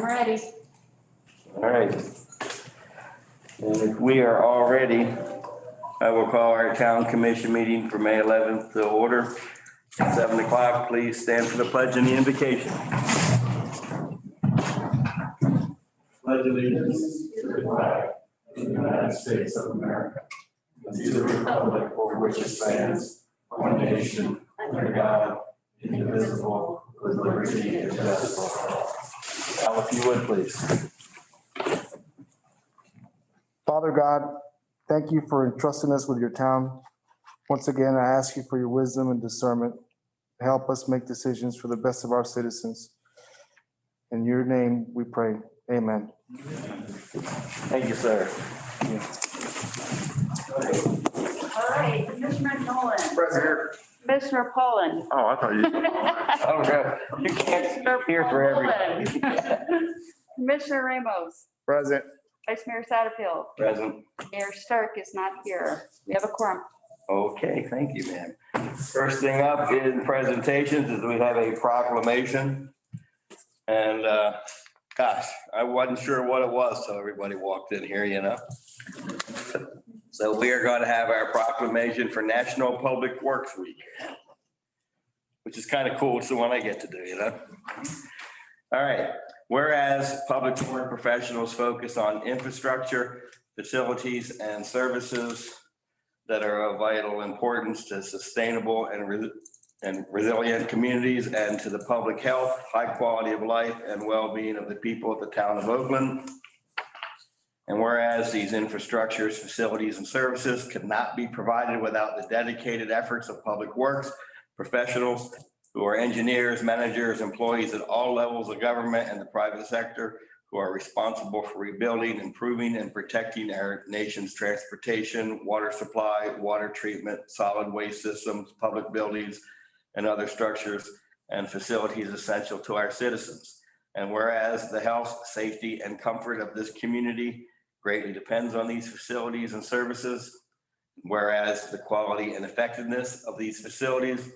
Ready. All right. And if we are all ready, I will call our town commission meeting for May 11th to order. At 7 o'clock, please stand for the pledge and the invocation. Pledge allegiance to the flag of the United States of America, and to the republic for which it stands, one nation, under God, indivisible, with liberty and justice for all. Al, if you would, please. Father God, thank you for entrusting us with your town. Once again, I ask you for your wisdom and discernment to help us make decisions for the best of our citizens. In your name we pray. Amen. Thank you, sir. All right, Commissioner Nolan. Present. Commissioner Pollan. Oh, I thought you. Okay, you can't stop here for everybody. Commissioner Ramos. Present. Vice Mayor Satterfield. Present. Mayor Stark is not here. We have a quorum. Okay, thank you, ma'am. First thing up in presentations is we have a proclamation. And gosh, I wasn't sure what it was till everybody walked in here, you know. So we are going to have our proclamation for National Public Works Week, which is kind of cool. It's the one I get to do, you know. All right. Whereas public work professionals focus on infrastructure, facilities, and services that are of vital importance to sustainable and resilient communities and to the public health, high quality of life, and well-being of the people of the town of Oakland. And whereas these infrastructures, facilities, and services could not be provided without the dedicated efforts of public works professionals who are engineers, managers, employees at all levels of government and the private sector who are responsible for rebuilding, improving, and protecting our nation's transportation, water supply, water treatment, solid waste systems, public buildings, and other structures and facilities essential to our citizens. And whereas the health, safety, and comfort of this community greatly depends on these facilities and services, whereas the quality and effectiveness of these facilities,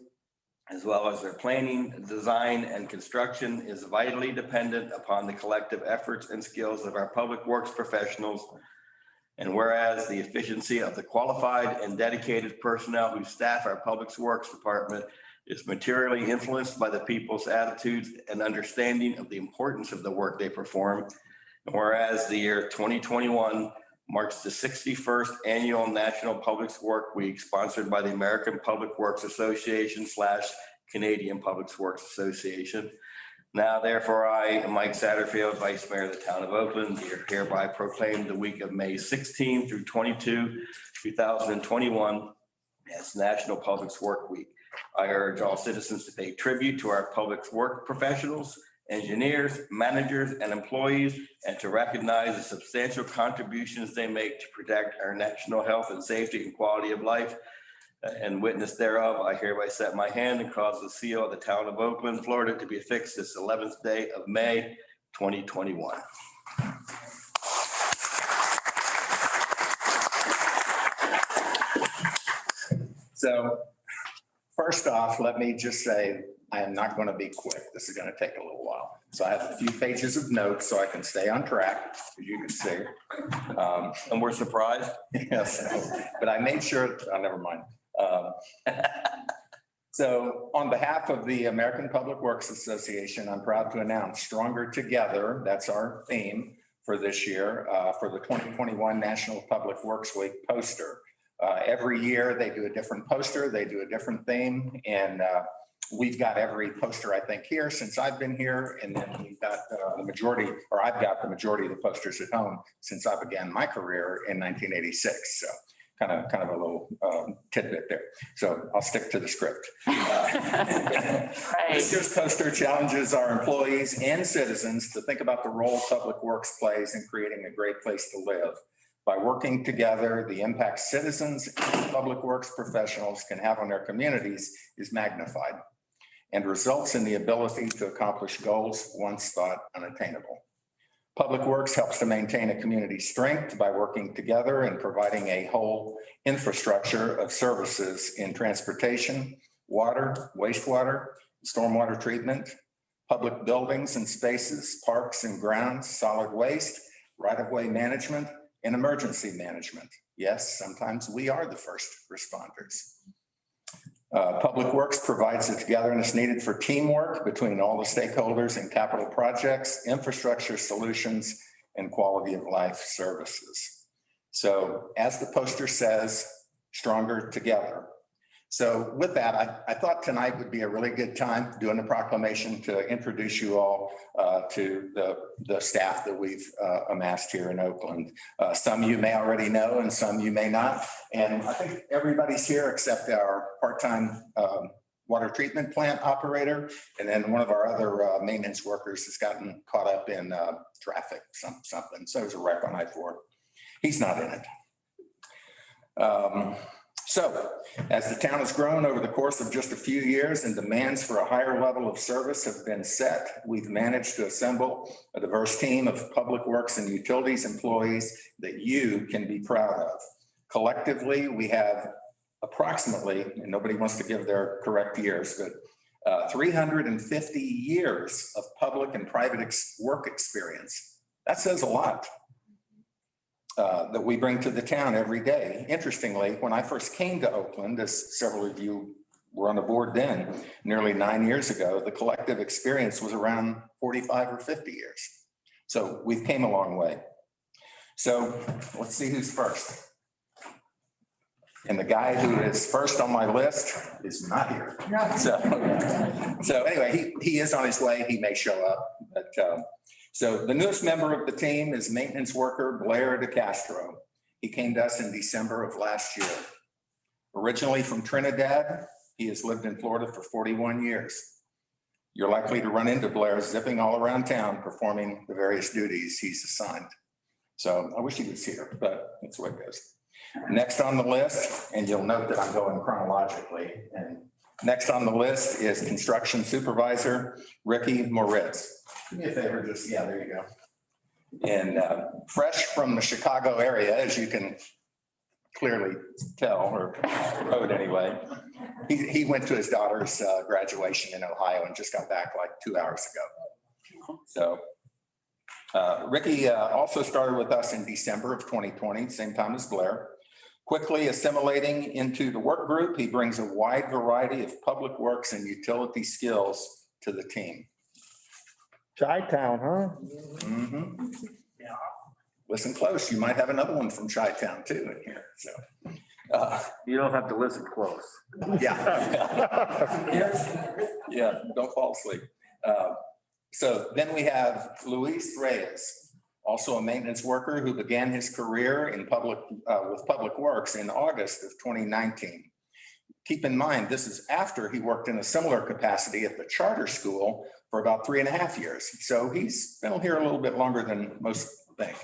as well as their planning, design, and construction is vitally dependent upon the collective efforts and skills of our public works professionals. And whereas the efficiency of the qualified and dedicated personnel who staff our public works department is materially influenced by the people's attitudes and understanding of the importance of the work they perform. And whereas the year 2021 marks the 61st annual National Public Works Week sponsored by the American Public Works Association / Canadian Public Works Association. Now, therefore, I, Mike Satterfield, Vice Mayor of the town of Oakland, hereby proclaim the week of May 16 through 22, 2021 as National Public Works Week. I urge all citizens to pay tribute to our public work professionals, engineers, managers, and employees, and to recognize the substantial contributions they make to protect our national health and safety and quality of life. And witness thereof, I hereby set my hand and cause the seal of the town of Oakland, Florida to be affixed this 11th day of May, 2021. So first off, let me just say, I am not going to be quick. This is going to take a little while. So I have a few pages of notes so I can stay on track, as you can see. And we're surprised. Yes, but I made sure, oh, never mind. So on behalf of the American Public Works Association, I'm proud to announce Stronger Together. That's our theme for this year for the 2021 National Public Works Week poster. Every year they do a different poster, they do a different theme, and we've got every poster, I think, here since I've been here, and then we've got the majority, or I've got the majority of the posters at home since I began my career in 1986. So kind of a little tidbit there. So I'll stick to the script. This year's poster challenges our employees and citizens to think about the role public works plays in creating a great place to live. By working together, the impact citizens and public works professionals can have on their communities is magnified and results in the ability to accomplish goals once thought unattainable. Public Works helps to maintain a community's strength by working together and providing a whole infrastructure of services in transportation, water, wastewater, stormwater treatment, public buildings and spaces, parks and grounds, solid waste, right-of-way management, and emergency management. Yes, sometimes we are the first responders. Public Works provides the togetherness needed for teamwork between all the stakeholders in capital projects, infrastructure solutions, and quality of life services. So as the poster says, stronger together. So with that, I thought tonight would be a really good time doing the proclamation to introduce you all to the staff that we've amassed here in Oakland. Some you may already know and some you may not. And I think everybody's here except our part-time water treatment plant operator. And then one of our other maintenance workers has gotten caught up in traffic, something. So there's a wreck on I-4. He's not in it. So as the town has grown over the course of just a few years and demands for a higher level of service have been set, we've managed to assemble a diverse team of public works and utilities employees that you can be proud of. Collectively, we have approximately, and nobody wants to give their correct years, but 350 years of public and private work experience. That says a lot. That we bring to the town every day. Interestingly, when I first came to Oakland, as several of you were on the board then, nearly 9 years ago, the collective experience was around 45 or 50 years. So we've came a long way. So let's see who's first. And the guy who is first on my list is not here. So anyway, he is on his way. He may show up, but so the newest member of the team is maintenance worker Blair de Castro. He came to us in December of last year. Originally from Trinidad, he has lived in Florida for 41 years. You're likely to run into Blair zipping all around town, performing the various duties he's assigned. So I wish he was here, but that's the way it goes. Next on the list, and you'll note that I'm going chronologically, and next on the list is construction supervisor Moritz. Do me a favor, just, yeah, there you go. And fresh from the Chicago area, as you can clearly tell, or road anyway. He went to his daughter's graduation in Ohio and just got back like 2 hours ago. So Ricky also started with us in December of 2020, same time as Blair. Quickly assimilating into the work group, he brings a wide variety of public works and utility skills to the team. Chi-town, huh? Mm-hmm. Yeah. Listen close. You might have another one from Chi-town too in here. So You don't have to listen close. yeah. Yeah, don't fall asleep. So then we have Reyes, also a maintenance worker who began his career in with Public Works in August of 2019. Keep in mind, this is after he worked in a similar capacity at the charter school for about 3.5 years. So he's been here a little bit longer than most think.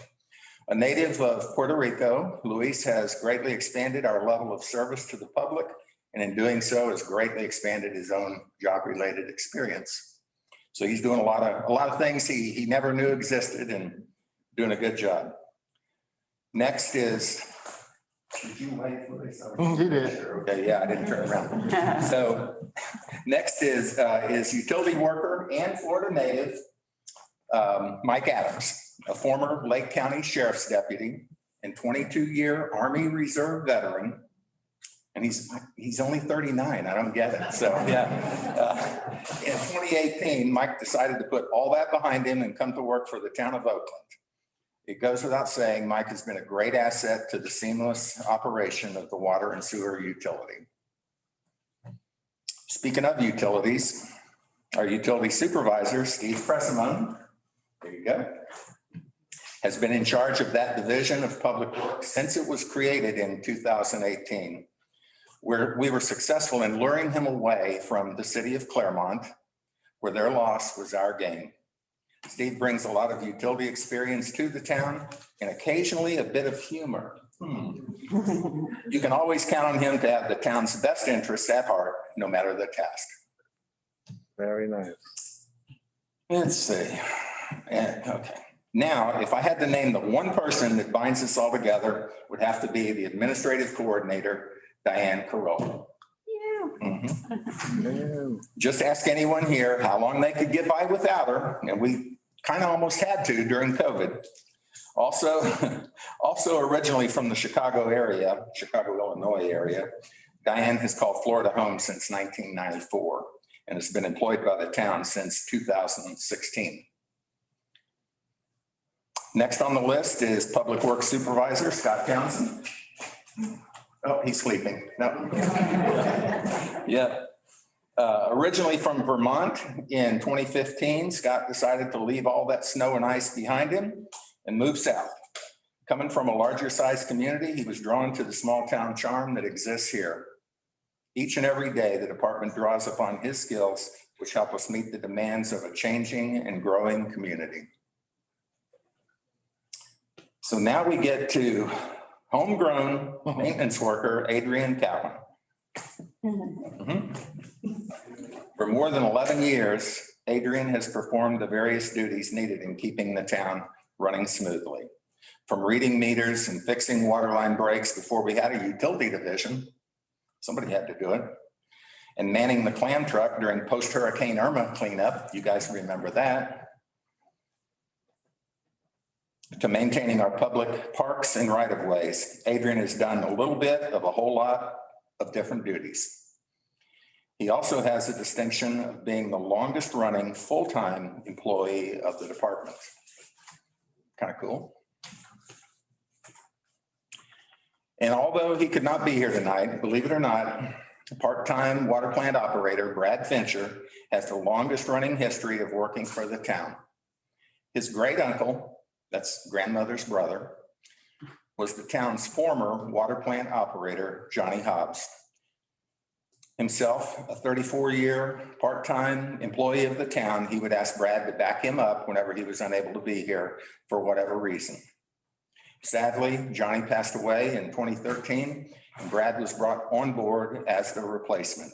A native of Puerto Rico, Luis has greatly expanded our level of service to the public, and in doing so has greatly expanded his own job-related experience. So he's doing a lot of things he never knew existed and doing a good job. Next is, did you wait for this? You did. Okay, yeah, I didn't turn around. So next is utility worker and Florida native, Mike Adams, a former Lake County Sheriff's deputy and 22-year Army Reserve veteran. And he's only 39. I don't get it. So yeah, in 2018, Mike decided to put all that behind him and come to work for the town of Oakland. It goes without saying, Mike has been a great asset to the seamless operation of the water and sewer utility. Speaking of utilities, our utility supervisor, Steve Pressimone, there you go, has been in charge of that division of public works since it was created in 2018. We were successful in luring him away from the city of Claremont, where their loss was our gain. Steve brings a lot of utility experience to the town and occasionally a bit of humor. You can always count on him to have the town's best interests at heart, no matter the task. Very nice. Let's see. Okay. Now, if I had to name the one person that binds us all together, would have to be the administrative coordinator, Diane Carroll. Just ask anyone here how long they could get by without her, and we kind of almost had to during COVID. Also originally from the Chicago, Illinois area, Diane has called Florida home since 1994 and has been employed by the town since 2016. Next on the list is Public Works Supervisor Scott Townsend. Oh, he's sleeping. No. Yeah. Originally from Vermont in 2015, Scott decided to leave all that snow and ice behind him and move south. Coming from a larger sized community, he was drawn to the small town charm that exists here. Each and every day, the department draws upon his skills, which help us meet the demands of a changing and growing community. So now we get to homegrown maintenance worker, Adrienne Kaplan. For more than 11 years, Adrienne has performed the various duties needed in keeping the town running smoothly. From reading meters and fixing water line breaks before we had a utility division, somebody had to do it, and manning the clam truck during post-Hurricane Irma cleanup, you guys remember that, to maintaining our public parks and right-of-ways. Adrienne has done a little bit of a whole lot of different duties. He also has the distinction of being the longest running full-time employee of the department. Kind of cool. And although he could not be here tonight, believe it or not, part-time water plant operator Brad Fincher has the longest running history of working for the town. His great uncle, that's grandmother's brother, was the town's former water plant operator, Johnny Hobbs. Himself, a 34-year part-time employee of the town, he would ask Brad to back him up whenever he was unable to be here for whatever reason. Sadly, Johnny passed away in 2013, and Brad was brought on board as the replacement.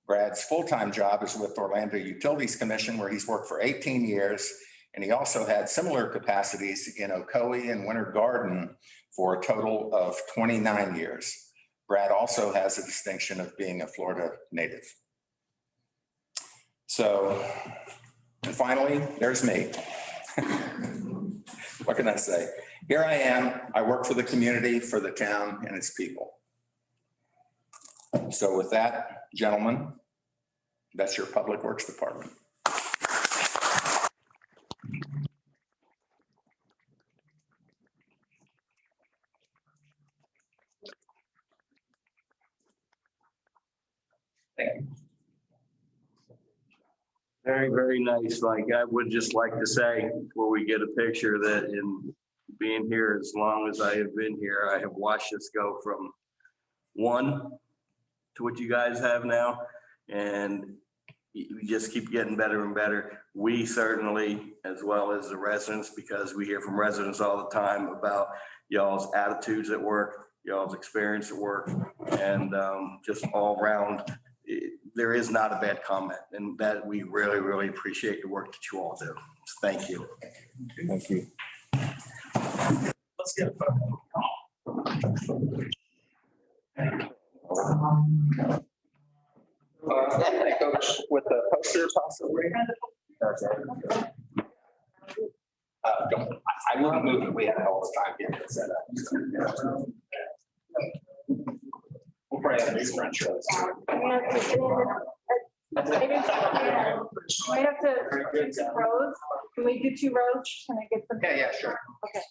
Brad's full-time job is with Orlando Utilities Commission, where he's worked for 18 years, and he also had similar capacities in Ocoee and Winter Garden for a total of 29 years. Brad also has a distinction of being a Florida native. So, and finally, there's me. What can I say? Here I am. I work for the community, for the town, and its people. So with that, gentlemen, that's your Public Works Department. Thank you. Very, very nice. Like, I would just like to say, before we get a picture, that in being here as long as I have been here, I have watched this go from one to what you guys have now. And we just keep getting better and better. We certainly, as well as the residents, because we hear from residents all the time about y'all's attitudes at work, y'all's experience at work, and just all around, there is not a bad comment, and that we really, really appreciate the work that you all do. Thank you. Thank you. Let's get a photo. Coach, with the poster possibly. I wouldn't move it. We had all the time getting it set up. We'll probably have these French shows. I have to do 2 rows. Can we do 2 rows? Can I get them? Yeah, sure. Okay.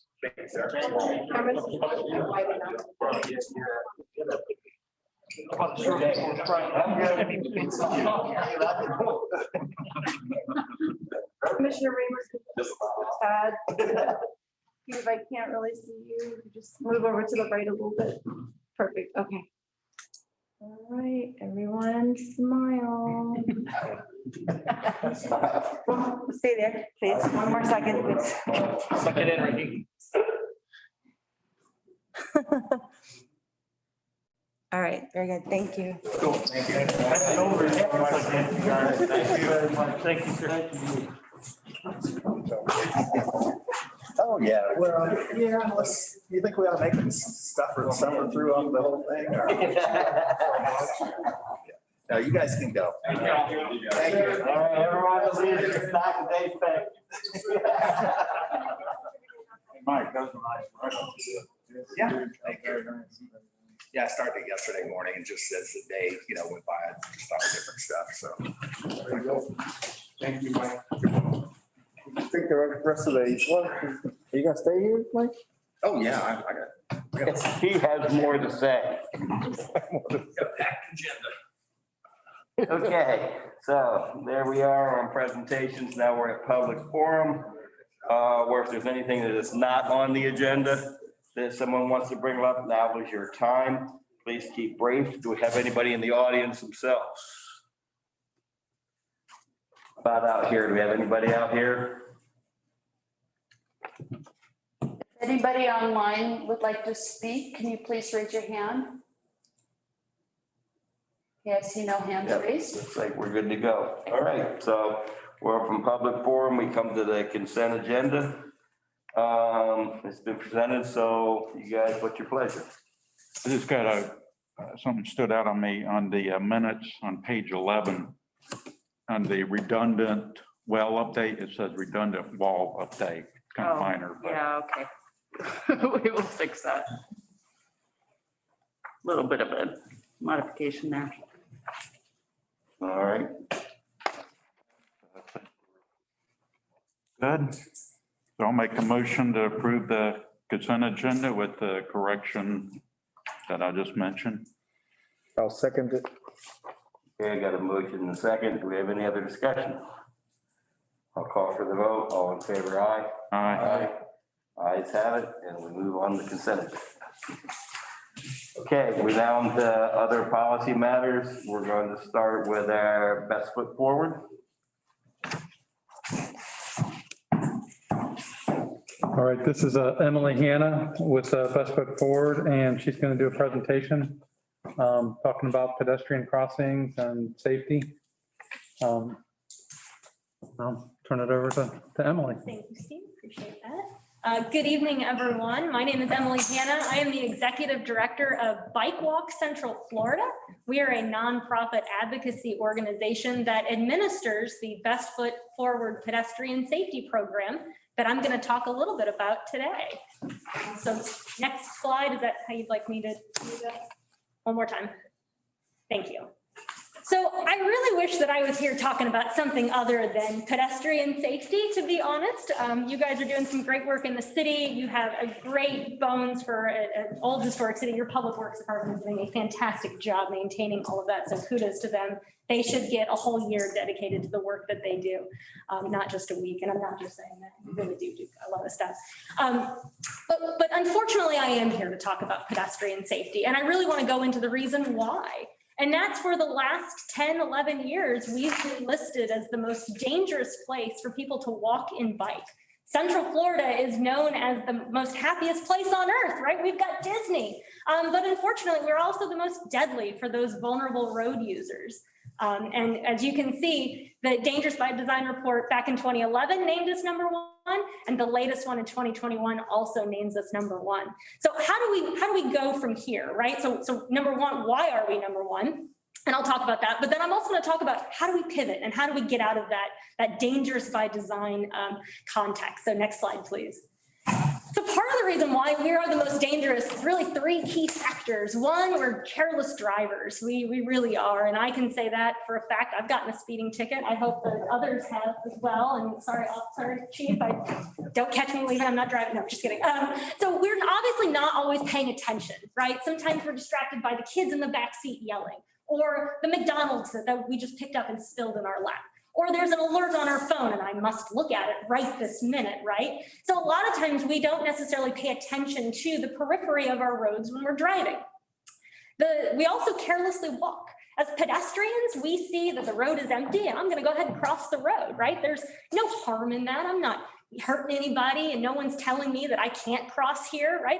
Commissioner Reyes, sad. If I can't really see you, just move over to the right a little bit. Perfect. Okay. All right, everyone smile. Stay there, please. 1 more second, please. Suck it in, Ricky. All right, very good. Thank you. Cool, thank you. Thank you very much. Thank you, sir. Oh, yeah, well, yeah, unless you think we ought to make them suffer through on the whole thing. Or- No, you guys can go. Thank you. Thank you. All right, everyone, leave your stock and day back. Mike, those are nice. Yeah. Thank you. Yeah, I started yesterday morning and just as the day, went by, I started different stuff, so. There you go. Thank you, Mike. I think the rest of the, well, are you gonna stay here, Mike? Oh, yeah, I got He has more to say. a packed agenda. Okay, so there we are on presentations. Now we're at public forum. Where if there's anything that is not on the agenda that someone wants to bring up, now is your time. Please keep brief. Do we have anybody in the audience themselves? About out here, do we have anybody out here? If anybody online would like to speak, can you please raise your hand? Yeah, I see no hands Yep, raised. looks like we're good to go. All right, so we're from public forum. We come to the consent agenda. It's been presented, so you guys, what's your pleasure? I just got something stood out on me on the minutes on page 11. On the redundant well update, it says redundant wall update, kind of minor. But Yeah, okay. We will fix that. Little bit of a modification there. All right, Good. So I'll make a motion to approve the consent agenda with the correction that I just mentioned. I'll second it. okay, I got a motion and a second. Do we have any other discussion? I'll call for the vote. All in favor, aye. Aye. Ayes have it, and we move on to consent agenda. Okay, we're down to other policy matters. We're going to start with our best foot forward. All right, this is Emily Hanna with Best Foot Forward, and she's going to do a presentation talking about pedestrian crossings and safety. I'll turn it over to Emily. Thank you, Steve. Appreciate that. Good evening, everyone. My name is Emily Hanna. I am the Executive Director of Bike Walk Central Florida. We are a nonprofit advocacy organization that administers the Best Foot Forward pedestrian safety program that I'm going to talk a little bit about today. So next slide, is that how you'd like me to do that? One more time. Thank you. So I really wish that I was here talking about something other than pedestrian safety, to be honest. You guys are doing some great work in the city. You have a great bones for an old historic city. Your public works department is doing a fantastic job maintaining all of that. So kudos to them. They should get a whole year dedicated to the work that they do, not just a week. And I'm not just saying that, you really do a lot of stuff. But unfortunately, I am here to talk about pedestrian safety. And I really want to go into the reason why. And that's for the last 10, 11 years, we've been listed as the most dangerous place for people to walk and bike. Central Florida is known as the most happiest place on earth, right? We've got Disney. But unfortunately, we're also the most deadly for those vulnerable road users. And as you can see, the Dangerous by Design report back in 2011 named us #1, and the latest one in 2021 also names us #1. So how do we go from here, right? So #1, why are we #1? And I'll talk about that. But then I'm also going to talk about how do we pivot and how do we get out of that dangerous by design context. So next slide, please. So part of the reason why we are the most dangerous is really 3 key factors. One, we're careless drivers. We really are. And I can say that for a fact. I've gotten a speeding ticket. I hope that others have as well. And sorry, Chief, don't catch me leaving. I'm not driving. No, just kidding. So we're obviously not always paying attention, right? Sometimes we're distracted by the kids in the back seat yelling, or the McDonald's that we just picked up and spilled in our lap. Or there's an alert on our phone and I must look at it right this minute, right? So a lot of times we don't necessarily pay attention to the periphery of our roads when we're driving. We also carelessly walk. As pedestrians, we see that the road is empty and I'm gonna go ahead and cross the road, right? There's no harm in that. I'm not hurting anybody and no one's telling me that I can't cross here, right?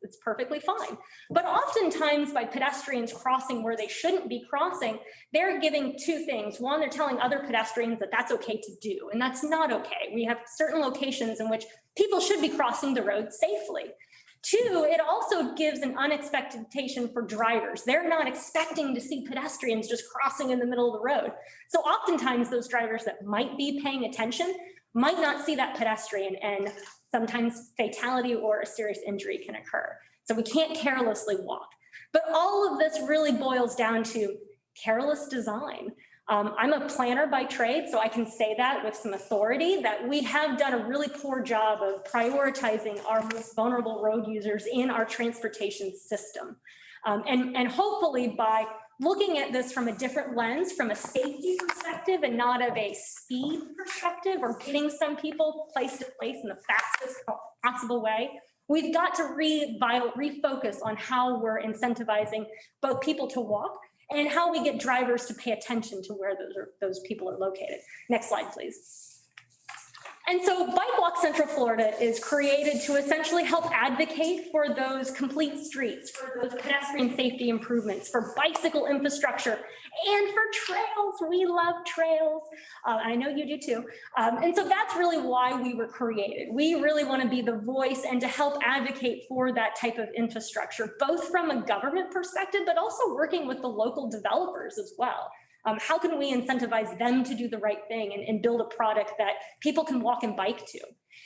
It's perfectly fine. But oftentimes by pedestrians crossing where they shouldn't be crossing, they're giving 2 things. One, they're telling other pedestrians that that's okay to do, and that's not okay. We have certain locations in which people should be crossing the road safely. Two, it also gives an unexpectation for drivers. They're not expecting to see pedestrians just crossing in the middle of the road. So oftentimes those drivers that might be paying attention might not see that pedestrian, and sometimes fatality or a serious injury can occur. So we can't carelessly walk. But all of this really boils down to careless design. I'm a planner by trade, so I can say that with some authority, that we have done a really poor job of prioritizing our most vulnerable road users in our transportation system. And hopefully by looking at this from a different lens, from a safety perspective and not of a speed perspective, or getting some people place to place in the fastest possible way, we've got to refocus on how we're incentivizing both people to walk and how we get drivers to pay attention to where those people are located. Next slide, please. And so Bike Walk Central Florida is created to essentially help advocate for those complete streets, for those pedestrian safety improvements, for bicycle infrastructure, and for trails. We love trails. I know you do too. And so that's really why we were created. We really want to be the voice and to help advocate for that type of infrastructure, both from a government perspective, but also working with the local developers as well. How can we incentivize them to do the right thing and build a product that people can walk and bike to?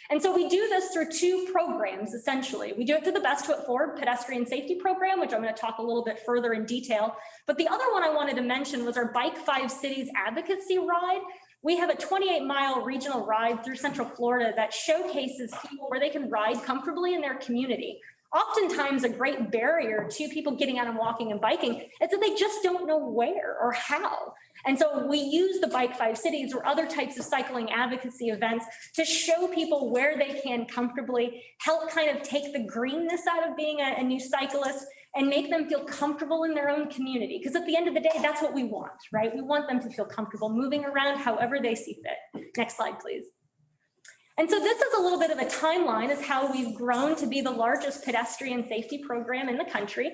And so we do this through two programs, essentially. We do it through the Best Foot Forward pedestrian safety program, which I'm going to talk a little bit further in detail. But the other one I wanted to mention was our Bike 5 Cities advocacy ride. We have a 28-mile regional ride through Central Florida that showcases people where they can ride comfortably in their community. Oftentimes a great barrier to people getting out and walking and biking is that they just don't know where or how. And so we use the Bike 5 Cities or other types of cycling advocacy events to show people where they can comfortably help kind of take the greenness out of being a new cyclist and make them feel comfortable in their own community. Because at the end of the day, that's what we want, right? We want them to feel comfortable moving around however they see fit. Next slide, please. And so this is a little bit of a timeline of how we've grown to be the largest pedestrian safety program in the country.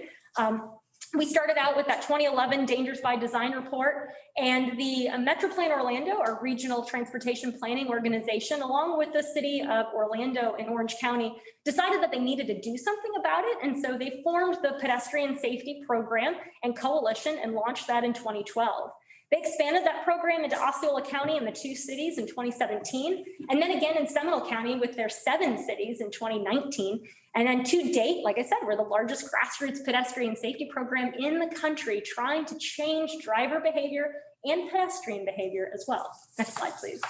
We started out with that 2011 Dangers by Design report, and the Metroplan Orlando, our regional transportation planning organization, along with the city of Orlando and Orange County, decided that they needed to do something about it. And so they formed the Pedestrian Safety Program and Coalition and launched that in 2012. They expanded that program into Osceola County and the 2 cities in 2017, and then again in Seminole County with their 7 cities in 2019. And then to date, like I said, we're the largest grassroots pedestrian safety program in the country, trying to change driver behavior and pedestrian behavior as well. Next slide, please.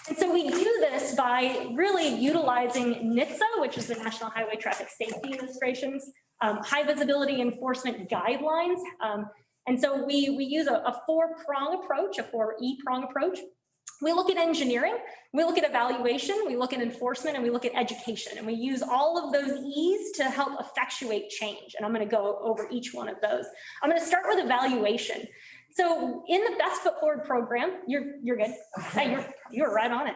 And so we do this by really utilizing NHTSA, which is the National Highway Traffic Safety Administration's high visibility enforcement guidelines. And so we use a 4-prong approach, a 4E-prong approach. We look at engineering, we look at evaluation, we look at enforcement, and we look at education. And we use all of those E's to help effectuate change. And I'm going to go over each one of those. I'm going to start with evaluation. So in the Best Foot Forward program, you're good. Hey, you're right on it.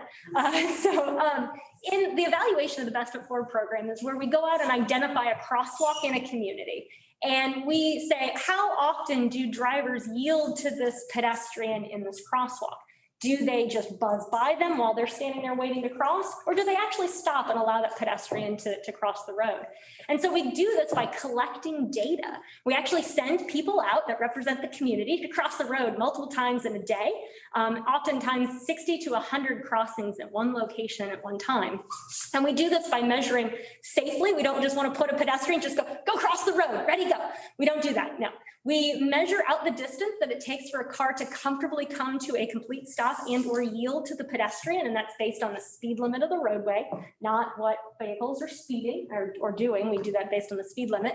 In the evaluation of the Best Foot Forward program is where we go out and identify a crosswalk in a community. And we say, how often do drivers yield to this pedestrian in this crosswalk? Do they just buzz by them while they're standing there waiting to cross? Or do they actually stop and allow that pedestrian to cross the road? And so we do this by collecting data. We actually send people out that represent the community to cross the road multiple times in a day, oftentimes 60 to 100 crossings at one location at one time. And we do this by measuring safely. We don't just want to put a pedestrian, just go cross the road, ready, go. We don't do that, no. We measure out the distance that it takes for a car to comfortably come to a complete stop and or yield to the pedestrian, and that's based on the speed limit of the roadway, not what vehicles are speeding or doing. We do that based on the speed limit.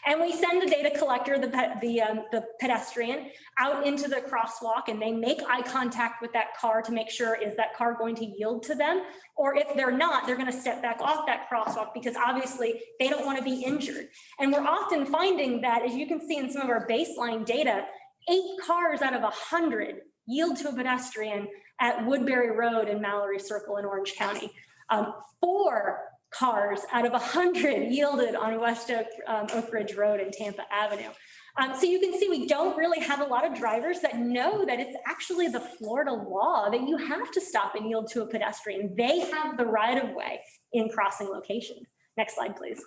And we send the data collector, the pedestrian, out into the crosswalk, and they make eye contact with that car to make sure, is that car going to yield to them? Or if they're not, they're going to step back off that crosswalk because obviously they don't want to be injured. And we're often finding that, as you can see in some of our baseline data, 8 cars out of 100 yield to a pedestrian at Woodbury Road and Mallory Circle in Orange County. 4 cars out of 100 yielded on West Oak Ridge Road and Tampa Avenue. So you can see we don't really have a lot of drivers that know that it's actually the Florida law that you have to stop and yield to a pedestrian. They have the right of way in crossing locations. Next slide, please.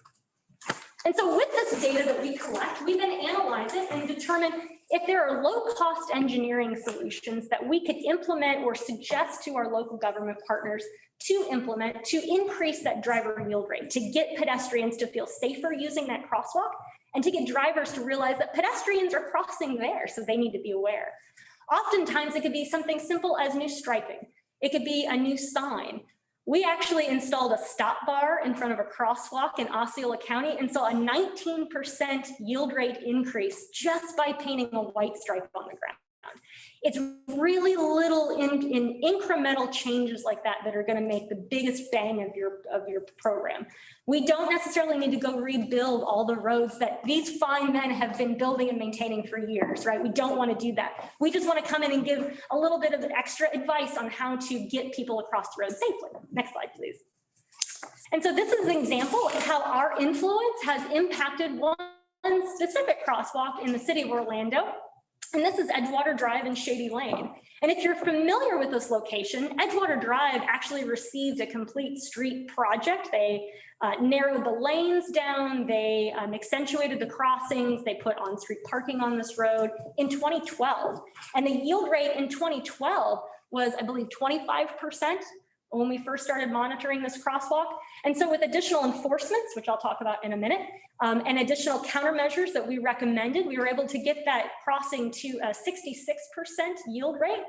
And so with this data that we collect, we then analyze it and determine if there are low-cost engineering solutions that we could implement or suggest to our local government partners to implement to increase that driver yield rate, to get pedestrians to feel safer using that crosswalk, and to get drivers to realize that pedestrians are crossing there, so they need to be aware. Oftentimes, it could be something simple as new striping. It could be a new sign. We actually installed a stop bar in front of a crosswalk in Osceola County and saw a 19% yield rate increase just by painting a white stripe on the ground. It's really little in incremental changes like that that are going to make the biggest bang of your program. We don't necessarily need to go rebuild all the roads that these fine men have been building and maintaining for years, right? We don't want to do that. We just want to come in and give a little bit of extra advice on how to get people across the road safely. Next slide, please. And so this is an example of how our influence has impacted one specific crosswalk in the city of Orlando. And this is Edgewater Drive and Shady Lane. And if you're familiar with this location, Edgewater Drive actually received a complete street project. They narrowed the lanes down, they accentuated the crossings, they put on-street parking on this road in 2012. And the yield rate in 2012 was, I believe, 25% when we first started monitoring this crosswalk. And so with additional enforcements, which I'll talk about in a minute, and additional countermeasures that we recommended, we were able to get that crossing to a 66% yield rate,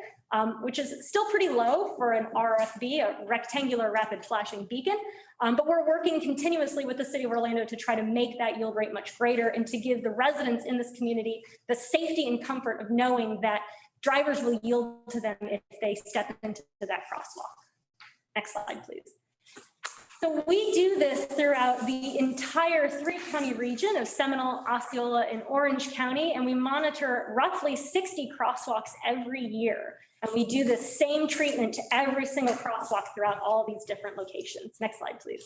which is still pretty low for an RFB, a rectangular rapid flashing beacon. But we're working continuously with the city of Orlando to try to make that yield rate much greater and to give the residents in this community the safety and comfort of knowing that drivers will yield to them if they step into that crosswalk. Next slide, please. So we do this throughout the entire three-county region of Seminole, Osceola, and Orange County, and we monitor roughly 60 crosswalks every year. And we do the same treatment to every single crosswalk throughout all these different locations. Next slide, please.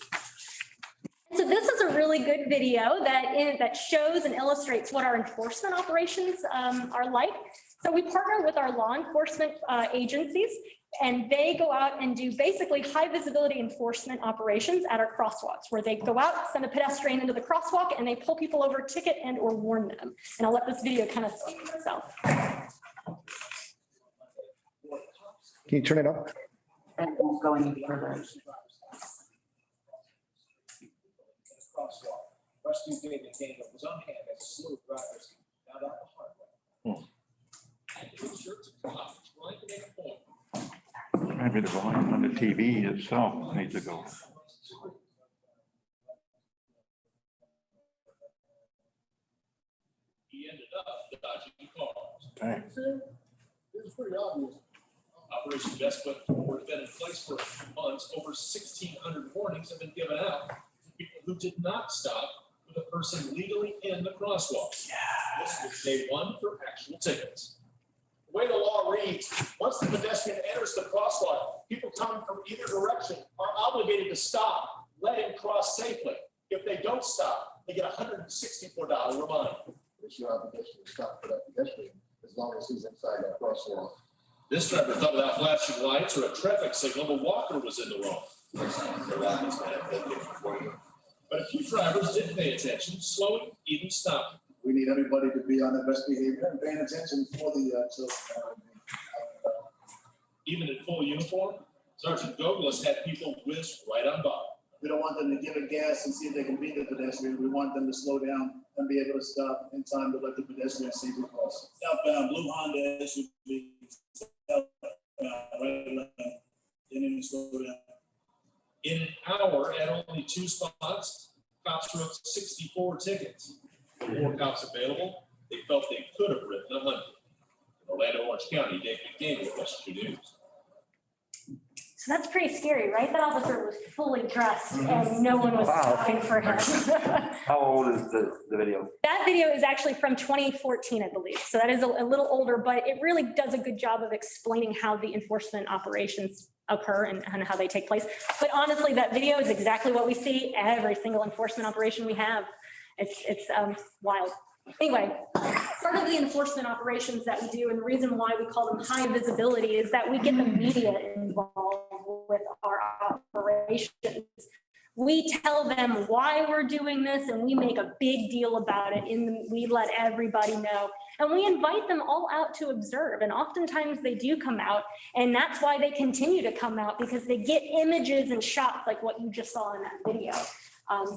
So this is a really good video that shows and illustrates what our enforcement operations are like. So we partner with our law enforcement agencies, and they go out and do basically high visibility enforcement operations at our crosswalks, where they go out, send a pedestrian into the crosswalk, and they pull people over, ticket and or warn them. And I'll let this video kind of speak for itself. Can you turn it up? And won't go any further. Rescue David Daniel was on hand as a slew of drivers got out the hard way. Trying to make a point. Maybe the volume on the TV itself needs to go. He ended up dodging cars. Okay. It was pretty obvious. Operation Best Foot Forward has been in place for months. Over 1,600 warnings have been given out to people who did not stop with a person legally in the crosswalk. Yeah. This was day one for actual tickets. The way the law reads, once the pedestrian enters the crosswalk, people coming from either direction are obligated to stop, let him cross safely. If they don't stop, they get a $164 reminder. It's your obligation to stop for that pedestrian as long as he's inside that crosswalk. This driver thought without flashing lights or a traffic signal, the walker was in the wrong. But a few drivers didn't pay attention, slowing, even stopping. We need everybody to be on their best behavior and paying attention for the children. Even in full uniform, Sergeant Gonzalez had people whiz right on by. We don't want them to give it gas and see if they can beat the pedestrian. We want them to slow down and be able to stop in time to let the pedestrian safely cross. Southbound blue Honda SUV. Right, didn't even slow down. In an hour, at only 2 spots, cops wrote 64 tickets. With more cops available, they felt they could have written 100. In Orlando, Orange County, David McDaniel, Western News. So that's pretty scary, right? That officer was fully dressed and no one was stopping for him. How old is the video? That video is actually from 2014, I believe. So that is a little older, but it really does a good job of explaining how the enforcement operations occur and how they take place. But honestly, that video is exactly what we see every single enforcement operation we have. It's wild. Anyway, part of the enforcement operations that we do, and the reason why we call them high visibility, is that we get the media involved with our operations. We tell them why we're doing this and we make a big deal about it. We let everybody know. And we invite them all out to observe. And oftentimes they do come out. And that's why they continue to come out, because they get images and shots like what you just saw in that video.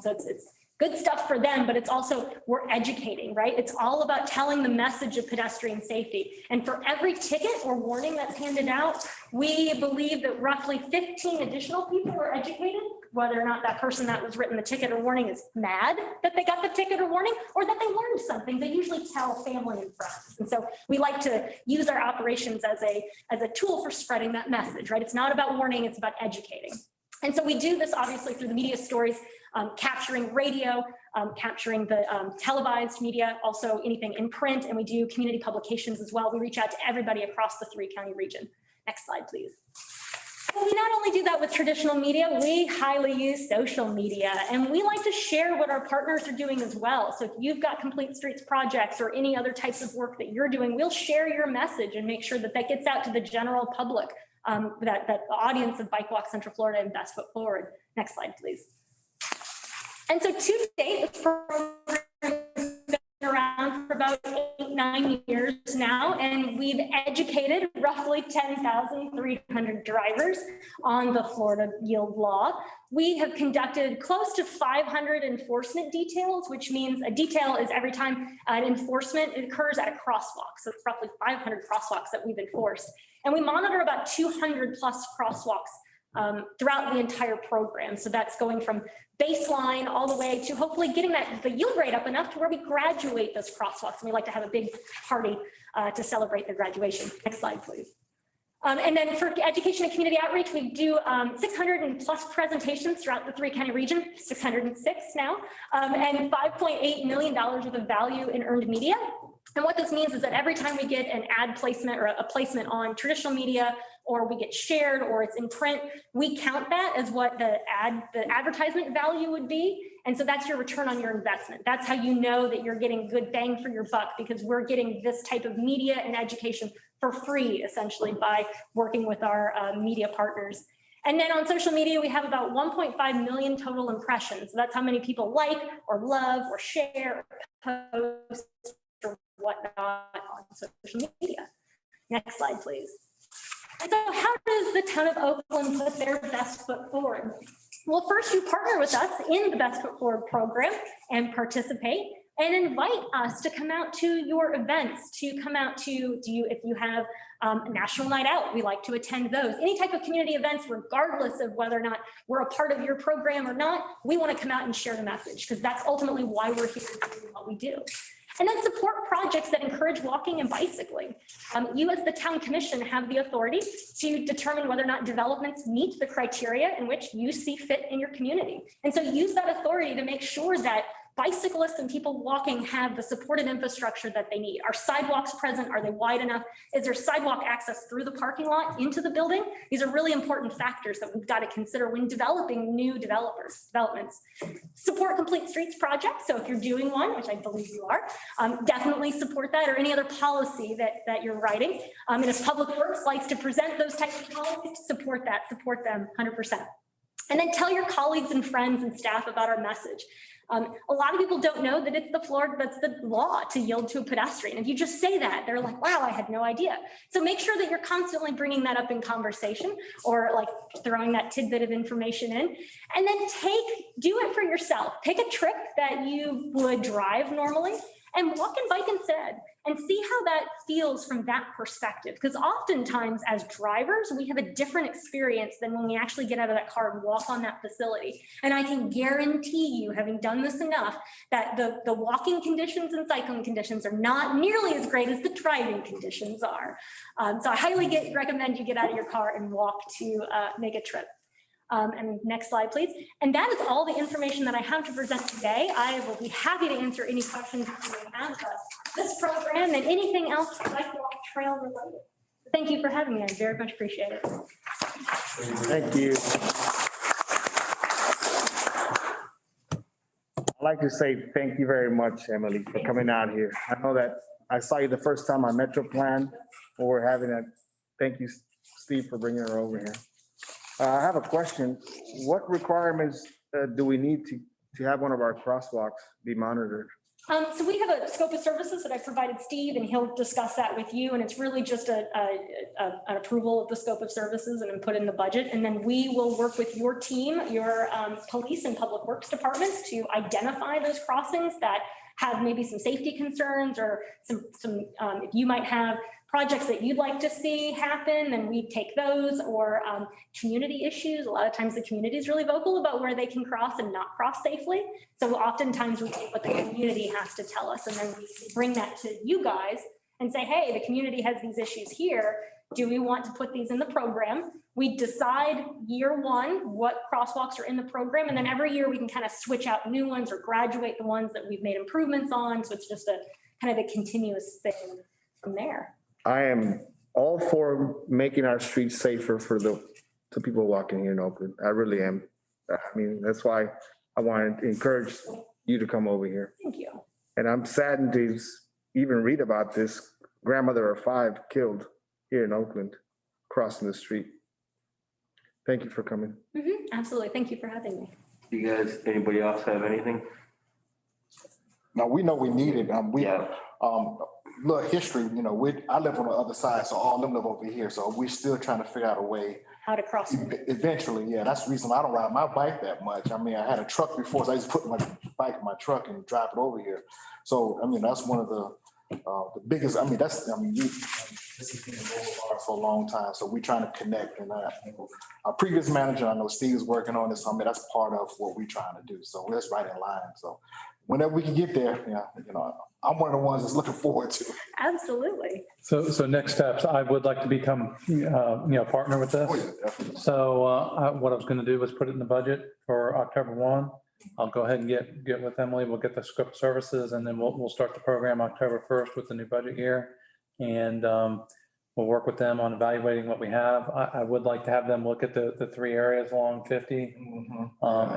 So it's good stuff for them, but it's also, we're educating, right? It's all about telling the message of pedestrian safety. And for every ticket or warning that's handed out, we believe that roughly 15 additional people are educated, whether or not that person that was written the ticket or warning is mad that they got the ticket or warning, or that they learned something. They usually tell family and friends. And so we like to use our operations as a tool for spreading that message, right? It's not about warning, it's about educating. And so we do this obviously through the media stories, capturing radio, capturing the televised media, also anything in print, and we do community publications as well. We reach out to everybody across the 3-county region. Next slide, please. Well, we not only do that with traditional media, we highly use social media, and we like to share what our partners are doing as well. So if you've got Complete Streets projects or any other types of work that you're doing, we'll share your message and make sure that that gets out to the general public, that the audience of Bike Walk Central Florida and Best Foot Forward. Next slide, please. And so to date, the program has been around for about 8-9 years now, and we've educated roughly 10,300 drivers on the Florida yield law. We have conducted close to 500 enforcement details, which means a detail is every time an enforcement occurs at a crosswalk. So it's roughly 500 crosswalks that we've enforced. And we monitor about 200 plus crosswalks throughout the entire program. So that's going from baseline all the way to hopefully getting the yield rate up enough to where we graduate those crosswalks. And we like to have a big party to celebrate their graduation. Next slide, please. And then for education and community outreach, we do 600 and plus presentations throughout the 3-county region, 606 now, and $5.8 million worth of value in earned media. And what this means is that every time we get an ad placement or a placement on traditional media, or we get shared, or it's in print, we count that as what the advertisement value would be. And so that's your return on your investment. That's how you know that you're getting good bang for your buck, because we're getting this type of media and education for free, essentially, by working with our media partners. And then on social media, we have about 1.5 million total impressions. So that's how many people like or love or share or post or whatnot on social media. Next slide, please. And so how does the town of Oakland put their best foot forward? Well, first you partner with us in the Best Foot Forward program and participate and invite us to come out to your events, to come out to, if you have a National Night Out, we like to attend those. Any type of community events, regardless of whether or not we're a part of your program or not, we want to come out and share the message, because that's ultimately why we're here doing what we do. And then support projects that encourage walking and bicycling. You as the town commission have the authority to determine whether or not developments meet the criteria in which you see fit in your community. And so use that authority to make sure that bicyclists and people walking have the supported infrastructure that they need. Are sidewalks present? Are they wide enough? Is there sidewalk access through the parking lot into the building? These are really important factors that we've got to consider when developing new developments. Support Complete Streets projects. So if you're doing one, which I believe you are, definitely support that, or any other policy that you're writing. And if Public Works likes to present those types of policies, support that, support them 100%. And then tell your colleagues and friends and staff about our message. A lot of people don't know that it's that's the law to yield to a pedestrian. If you just say that, they're like, wow, I had no idea. So make sure that you're constantly bringing that up in conversation, or like throwing that tidbit of information in. And then do it for yourself. Pick a trip that you would drive normally and walk and bike instead, and see how that feels from that perspective. Because oftentimes as drivers, we have a different experience than when we actually get out of that car and walk on that facility. And I can guarantee you, having done this enough, that the walking conditions and cycling conditions are not nearly as great as the driving conditions are. So I highly recommend you get out of your car and walk to make a trip. And next slide, please. And that is all the information that I have to present today. I will be happy to answer any questions you may have about this program and anything else Bike Walk Trail related. Thank you for having me. I very much appreciate it. Thank you. I'd like to say thank you very much, Emily, for coming out here. I know that I saw you the first time on Metro Plan, or we're having a, thank you, Steve, for bringing her over here. I have a question. What requirements do we need to have one of our crosswalks be monitored? So we have a scope of services that I provided Steve, and he'll discuss that with you. And it's really just an approval of the scope of services and then put in the budget. And then we will work with your team, your police and public works departments to identify those crossings that have maybe some safety concerns or some if you might have projects that you'd like to see happen, then we take those, or community issues. A lot of times the community is really vocal about where they can cross and not cross safely. So oftentimes we take what the community has to tell us, and then we bring that to you guys and say, hey, the community has these issues here. Do we want to put these in the program? We decide year one what crosswalks are in the program, and then every year we can kind of switch out new ones or graduate the ones that we've made improvements on. So it's just a kind of a continuous thing from there. I am all for making our streets safer for the people walking here in Oakland. I really am. I mean, that's why I wanted to encourage you to come over here. Thank you. And I'm saddened to even read about this grandmother of 5 killed here in Oakland, crossing the street. Thank you for coming. Absolutely. Thank you for having me. You guys, anybody else have anything? No, we know we need it. Yeah. Look, history, you know, I live on the other side, so all of them live over here. So we're still trying to figure out a way. How to cross. Eventually, yeah, that's the reason I don't ride my bike that much. I mean, I had a truck before, so I just put my bike in my truck and drive it over here. So, I mean, that's one of the biggest, this has been over for a long time, so we're trying to connect. And our previous manager, I know Steve's working on this. I mean, that's part of what we're trying to do. So that's right in line. So whenever we can get there, I'm one of the ones that's looking forward to it. Absolutely. So next steps, I would like to become, partner with this. Oh, yeah, definitely. So what I was going to do was put it in the budget for October 1. I'll go ahead and get with Emily. We'll get the scope of services, and then we'll start the program October 1st with the new budget year. And we'll work with them on evaluating what we have. I would like to have them look at the 3 areas along 50.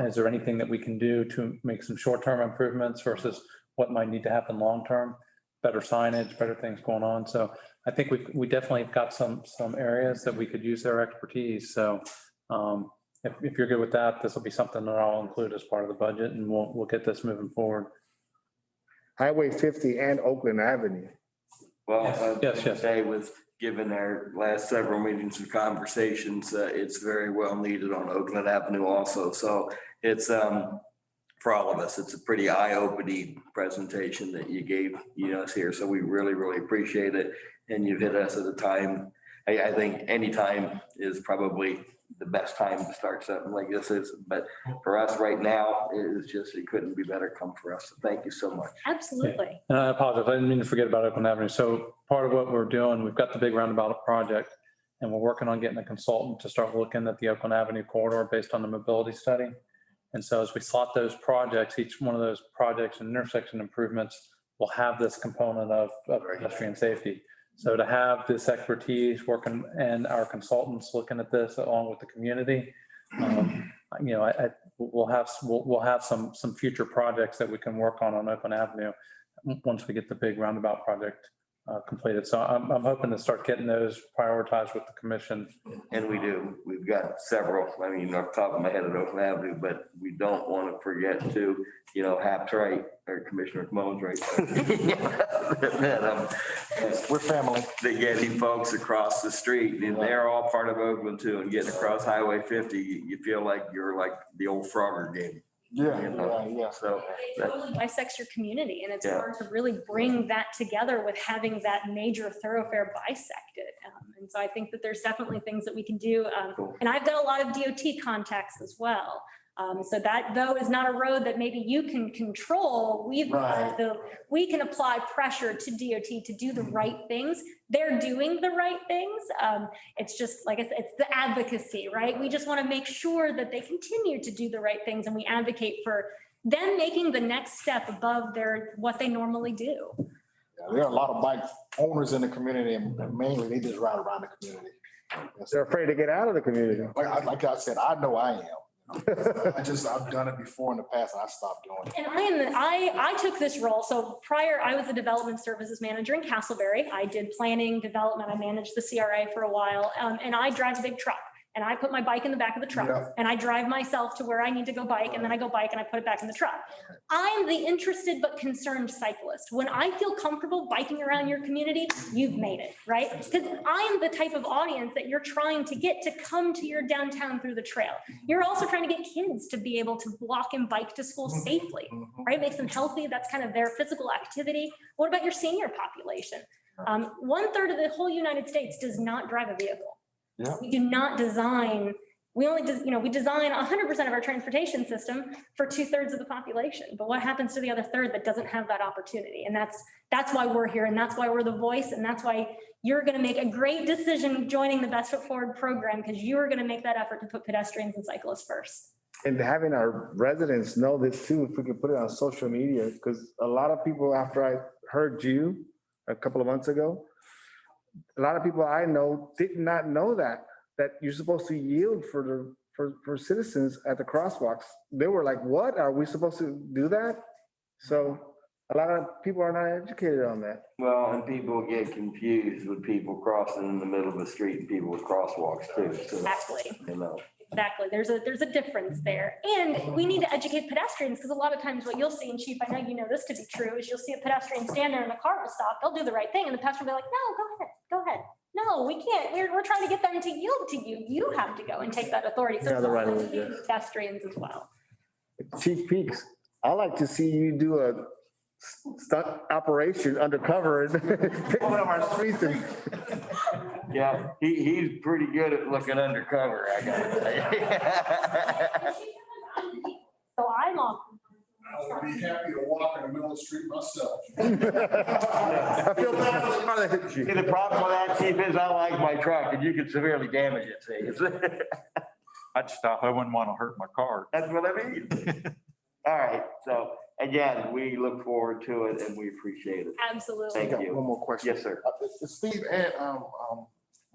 Is there anything that we can do to make some short-term improvements versus what might need to happen long-term? Better signage, better things going on. So I think we definitely have got some areas that we could use their expertise. So if you're good with that, this will be something that I'll include as part of the budget, and we'll get this moving forward. Highway 50 and Oakland Avenue. Well, Yes. say with, given our last several meetings and conversations, it's very well needed on Oakland Avenue also. So it's, for all of us, it's a pretty eye-opening presentation that you gave us here. So we really, really appreciate it. And you've hit us at a time. I think any time is probably the best time to start something like this is, but for us right now, it couldn't be better come for us. So thank you so much. Absolutely. And I apologize, I didn't mean to forget about Oakland Avenue. So part of what we're doing, we've got the big roundabout project, and we're working on getting a consultant to start looking at the Oakland Avenue corridor based on the mobility study. And so as we slot those projects, each one of those projects and intersection improvements will have this component of pedestrian safety. So to have this expertise working and our consultants looking at this along with the community, we'll have some future projects that we can work on Oakland Avenue once we get the big roundabout project completed. So I'm hoping to start getting those prioritized with the commission. And we do. We've got several, off the top of my head at Oakland Avenue, but we don't want to forget to, Hap's right, or Commissioner Moen's right. We're family. The getting folks across the street, and they're all part of Oakland too, and getting across Highway 50, you feel like you're like the old Frogger game. Yeah. So It totally bisects your community, and it's hard to really bring that together with having that major thoroughfare bisected. And so I think that there's definitely things that we can do. And I've got a lot of DOT contacts as well. So that, though, is not a road that maybe you can control. We can apply pressure to DOT to do the right things. They're doing the right things. It's just, like I said, it's the advocacy, right? We just want to make sure that they continue to do the right things, and we advocate for them making the next step above what they normally do. There are a lot of bike owners in the community, and mainly they just ride around the community. They're afraid to get out of the community. Like I said, I know I am. I've done it before in the past, and I stopped doing it. And I took this role. So prior, I was a development services manager in Castleberry. I did planning, development. I managed the CRA for a while, and I drive a big truck. and I put my bike in the back of the truck Yeah. and I drive myself to where I need to go bike and then I go bike and I put it back in the truck. I'm the interested but concerned cyclist. When I feel comfortable biking around your community, you've made it, right? Because I'm the type of audience that you're trying to get to come to your downtown through the trail. You're also trying to get kids to be able to walk and bike to school safely, right? Makes them healthy. That's kind of their physical activity. What about your senior population? 1/3 of the whole United States does not drive a vehicle. Yeah. We do not design, we design 100% of our transportation system for 2/3 of the population. But what happens to the other third that doesn't have that opportunity? And that's why we're here, and that's why we're the voice, and that's why you're going to make a great decision joining the Best Foot Forward program, because you are going to make that effort to put pedestrians and cyclists first. And having our residents know this too, if we could put it on social media, because a lot of people, after I heard you a couple of months ago, a lot of people I know did not know that you're supposed to yield for citizens at the crosswalks. They were like, what? Are we supposed to do that? So a lot of people are not educated on that. Well, and people get confused with people crossing in the middle of the street and people with crosswalks too. So, Exactly. you know. Exactly. There's a difference there. And we need to educate pedestrians, because a lot of times what you'll see, and Chief, I know you know this to be true, is you'll see a pedestrian stand there and the car will stop. They'll do the right thing. And the pedestrian will be like, no, go ahead. No, we can't. We're trying to get them to yield to you. You have to go and take that authority. So Yeah, the right it's way, yeah. pedestrians as well. Chief Peaks, I like to see you do a stunt operation undercover and pick one of our streets and Yeah, he's pretty good at looking undercover, I gotta say. So I'm off. I would be happy to walk in the middle of the street myself. I feel bad for the car that hit See, you. the problem with that, Chief, is I like my truck and you can severely damage it, see? I'd stop. I wouldn't want to hurt my car. That's what I mean. All right, so again, we look forward to it and we appreciate it. Absolutely. Thank Got you. one more question. Yes, sir. Steve and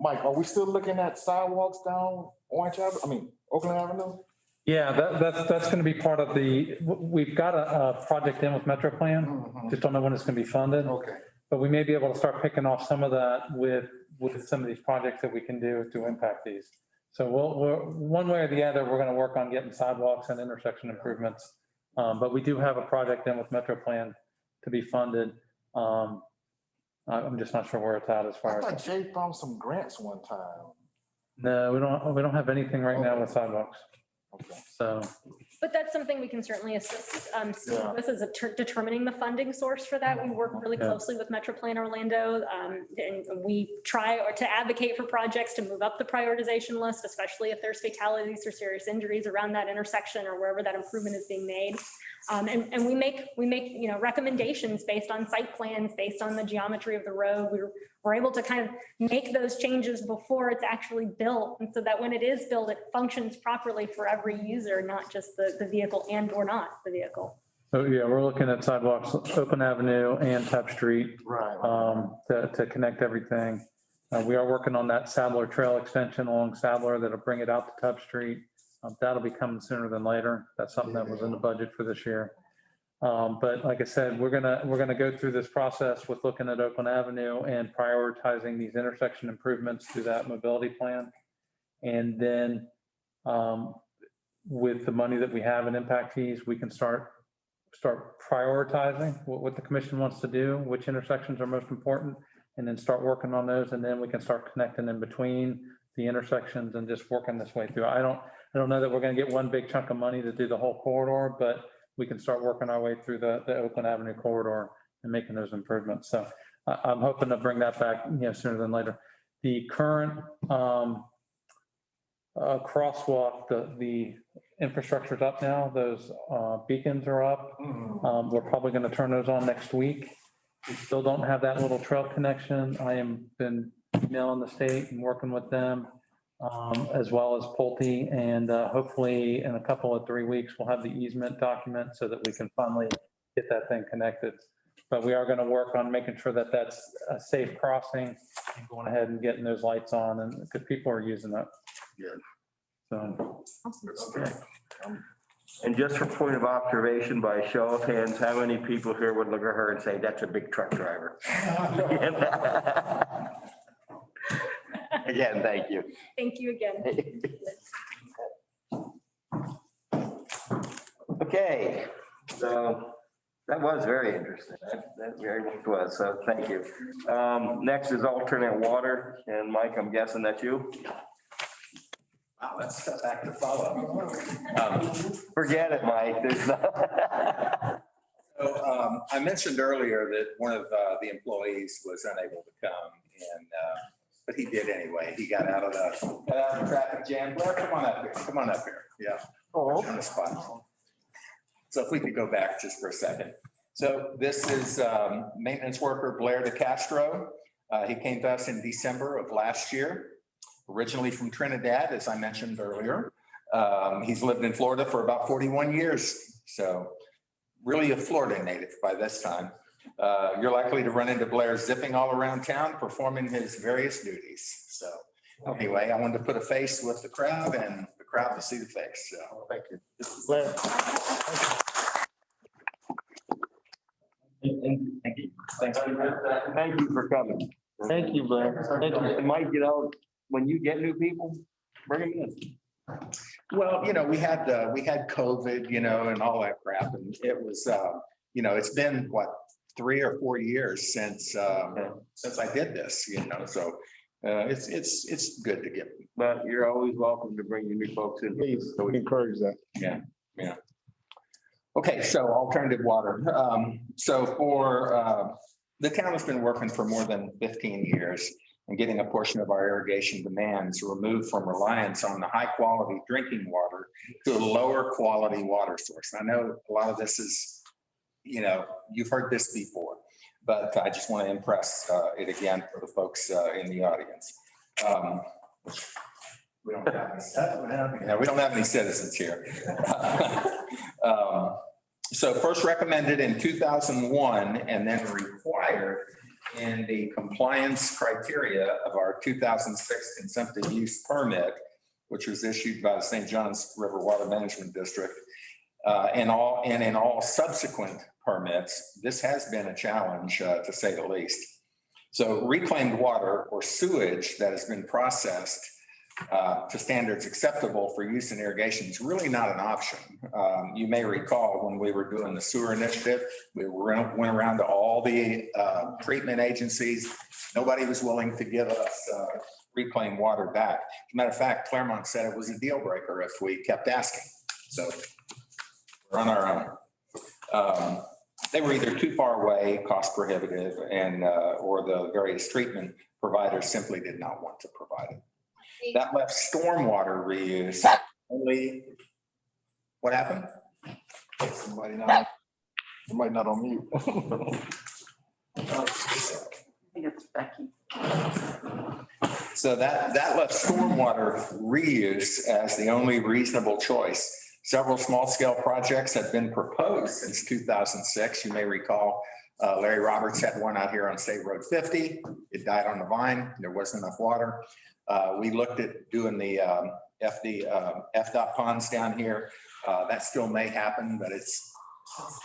Mike, are we still looking at sidewalks down Oakland Avenue? Yeah, that's going to be part of we've got a project in with Metro Plan. Just don't know when it's going to be funded, Okay. but we may be able to start picking off some of that with some of these projects that we can do to impact these. So we're one way or the other, we're going to work on getting sidewalks and intersection improvements. But we do have a project in with Metro Plan to be funded. I'm just not sure where it's at as I far thought as. Jay found some grants one time. No, we don't have anything right now with sidewalks. Okay. So, But that's something we can certainly assist Steve Yeah. with, is determining the funding source for that. We work really Yeah. closely with Metro Plan Orlando, and we try to advocate for projects to move up the prioritization list, especially if there's fatalities or serious injuries around that intersection or wherever that improvement is being made. And we make recommendations based on site plans, based on the geometry of the road. We're able to kind of make those changes before it's actually built, and so that when it is built, it functions properly for every user, not just the vehicle and or not the vehicle. so yeah, we're looking at sidewalks, Oakland Avenue and Tap Street, Right. to connect everything. We are working on that Sadler Trail extension along Sadler that'll bring it out to Tap Street. That'll be coming sooner than later. That's something that was in the budget for this year. But like I said, we're gonna go through this process with looking at Oakland Avenue and prioritizing these intersection improvements through that mobility plan. And then with the money that we have in impact fees, we can start prioritizing what the commission wants to do, which intersections are most important, and then start working on those. And then we can start connecting in between the intersections and just working this way through. I don't know that we're going to get one big chunk of money to do the whole corridor, but we can start working our way through the Oakland Avenue corridor and making those improvements. So I'm hoping to bring that back, sooner than later. The current crosswalk, the infrastructure's up now. Those beacons are up. We're probably going to turn those on next week. We still don't have that little trail connection. I am been emailing the state and working with them, as well as Pulte, and hopefully in a couple of 3 weeks, we'll have the easement document so that we can finally get that thing connected. But we are going to work on making sure that that's a safe crossing and going ahead and getting those lights on, and because people are using that. Good. So, Okay. And just for point of observation, by a show of hands, how many people here would look at her and say, that's a big truck driver? Again, thank you. Thank you again. Okay, so that was very interesting. That very much was, so thank you. Next is alternate water, and Mike, I'm guessing that's you? Wow, that's tough act to follow. Forget it, Mike. There's no. So I mentioned earlier that one of the employees was unable to come, and but he did anyway. He got out of the traffic jam. Blair, come on up here. Come on up here. Yeah. Oh, On the spot. So if we could go back just for a second. So this is maintenance worker Blair Castro. He came to us in December of last year, originally from Trinidad, as I mentioned earlier. He's lived in Florida for about 41 years. So really a Florida native by this time. You're likely to run into Blair zipping all around town, performing his various duties. So anyway, I wanted to put a face with the crowd and the crowd to see the face. So thank you. Blair. Thank you. Thank you for coming. Thank you, Blair. Thank you. And Mike, when you get new people, bring them in. well, we had COVID, and all that crap, and it was, it's been what, 3 or 4 years since I did this, so it's good to get. But you're always welcome to bring your new folks in. Please, we encourage that. Yeah. Okay, so alternative water. So for the town has been working for more than 15 years and getting a portion of our irrigation demands removed from reliance on the high quality drinking water to a lower quality water source. I know a lot of this is, you've heard this before, but I just want to impress it again for the folks in the audience. We don't have any citizens here. So first recommended in 2001 and then required in the compliance criteria of our 2006 consumptive use permit, which was issued by the St. Johns River Water Management District, and in all subsequent permits. This has been a challenge, to say the least. So reclaimed water or sewage that has been processed to standards acceptable for use in irrigation is really not an option. You may recall when we were doing the sewer initiative, we went around to all the treatment agencies. Nobody was willing to give us reclaimed water back. As a matter of fact, Claremont said it was a deal breaker if we kept asking. So we're on our own. They were either too far away, cost prohibitive, and or the various treatment providers simply did not want to provide it. That left stormwater reuse only. What happened? Somebody not on mute. I think it's Becky. So that left stormwater reuse as the only reasonable choice. Several small-scale projects have been proposed since 2006. You may recall Larry Roberts had one out here on State Road 50. It died on the vine. There wasn't enough water. We looked at doing the FDOT ponds down here. That still may happen, but it's